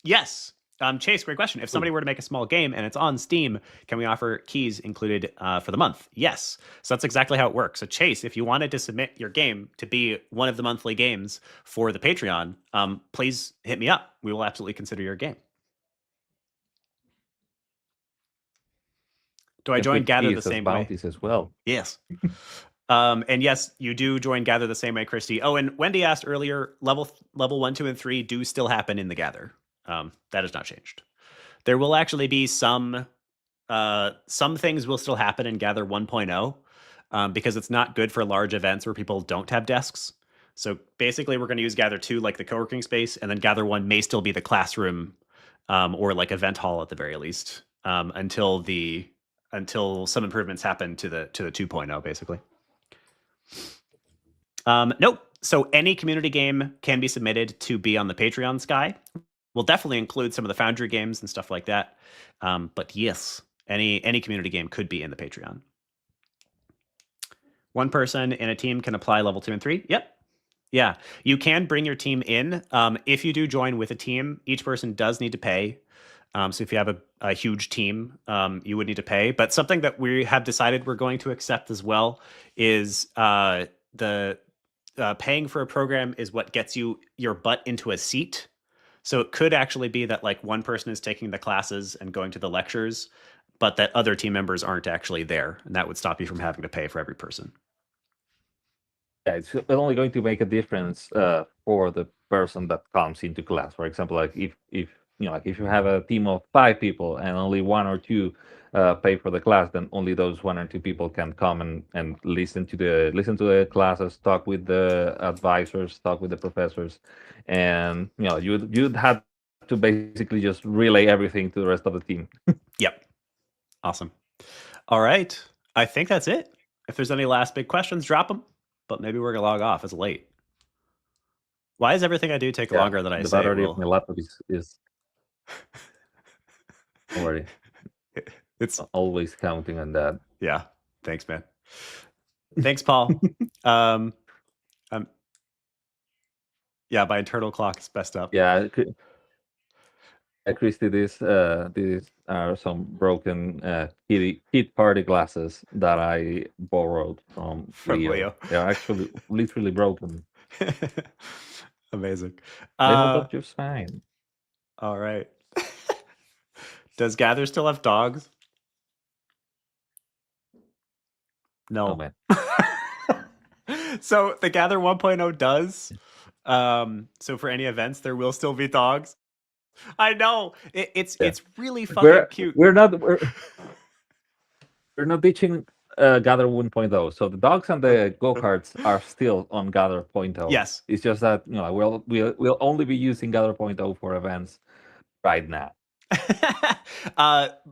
Yes. Chase, great question. If somebody were to make a small game and it's on Steam, can we offer keys included for the month? Yes. So that's exactly how it works. So Chase, if you wanted to submit your game to be one of the monthly games for the Patreon, please hit me up. We will absolutely consider your game. Do I join Gather the same way? As well. Yes. And yes, you do join Gather the same way, Christy. Oh, and Wendy asked earlier, level 1, 2, and 3 do still happen in the Gather. That has not changed. There will actually be some things will still happen in Gather 1.0 because it's not good for large events where people don't have desks. So basically, we're going to use Gather 2 like the co-working space, and then Gather 1 may still be the classroom or like event hall at the very least until some improvements happen to the 2.0, basically. Nope. So any community game can be submitted to be on the Patreon, Sky. We'll definitely include some of the Foundry games and stuff like that. But yes, any community game could be in the Patreon. One person in a team can apply level 2 and 3. Yep. Yeah. You can bring your team in. If you do join with a team, each person does need to pay. So if you have a huge team, you would need to pay. But something that we have decided we're going to accept as well is the paying for a program is what gets you your butt into a seat. So it could actually be that like one person is taking the classes and going to the lectures, but that other team members aren't actually there. And that would stop you from having to pay for every person. Yeah, it's only going to make a difference for the person that comes into class. For example, like if if you have a team of 5 people and only 1 or 2 pay for the class, then only those 1 or 2 people can come and listen to the classes, talk with the advisors, talk with the professors, and you'd have to basically just relay everything to the rest of the team. Yep. Awesome. All right. I think that's it. If there's any last big questions, drop them. But maybe we're gonna log off. It's late. Why does everything I do take longer than I say? The battery of my laptop is don't worry. It's always counting on that. Yeah. Thanks, man. Thanks, Paul. Yeah, my internal clock is messed up. Yeah. Christy, these are some broken kid party glasses that I borrowed from Leo. They're actually literally broken. Amazing. They hold up just fine. All right. Does Gather still have dogs? No. Oh, man. So the Gather 1.0 does. So for any events, there will still be dogs. I know it's really fucking cute. We're not ditching Gather 1.0. So the dogs and the go-karts are still on Gather 0.0. Yes. It's just that we'll only be using Gather 0.0 for events right now.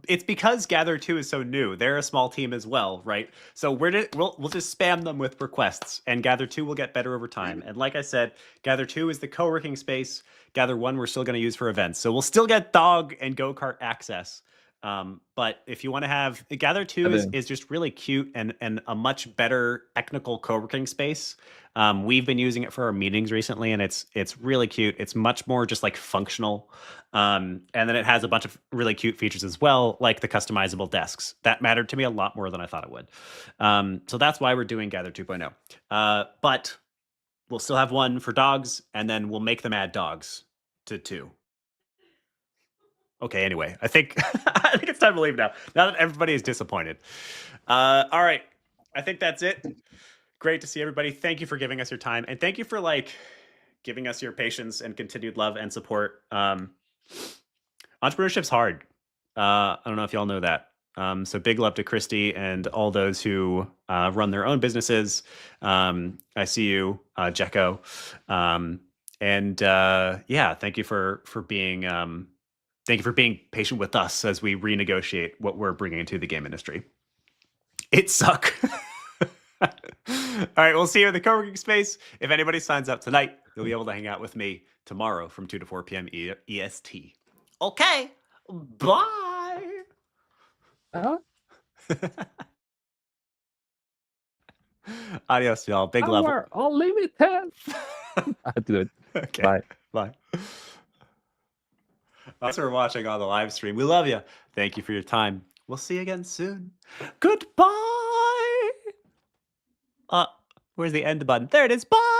It's because Gather 2 is so new. They're a small team as well, right? So we'll just spam them with requests, and Gather 2 will get better over time. And like I said, Gather 2 is the co-working space. Gather 1 we're still going to use for events. So we'll still get dog and go-kart access. But if you want to have Gather 2 is just really cute and a much better technical co-working space. We've been using it for our meetings recently, and it's really cute. It's much more just like functional. And then it has a bunch of really cute features as well, like the customizable desks. That mattered to me a lot more than I thought it would. So that's why we're doing Gather 2.0. But we'll still have one for dogs, and then we'll make them add dogs to 2. Okay, anyway, I think I think it's time to leave now. Now that everybody is disappointed. All right, I think that's it. Great to see everybody. Thank you for giving us your time, and thank you for giving us your patience and continued love and support. Entrepreneurship's hard. I don't know if y'all know that. So big love to Christy and all those who run their own businesses. I see you, Jekko. And yeah, thank you for being patient with us as we renegotiate what we're bringing into the game industry. It suck. All right, we'll see you in the co-working space. If anybody signs up tonight, you'll be able to hang out with me tomorrow from 2 to 4 p.m. EST. Okay, bye. Adios, y'all. Big love. Unlimited. I do it. Okay. Bye. Bye. Thanks for watching on the live stream. We love you. Thank you for your time. We'll see you again soon. Goodbye. Where's the end button? There it is. Bye.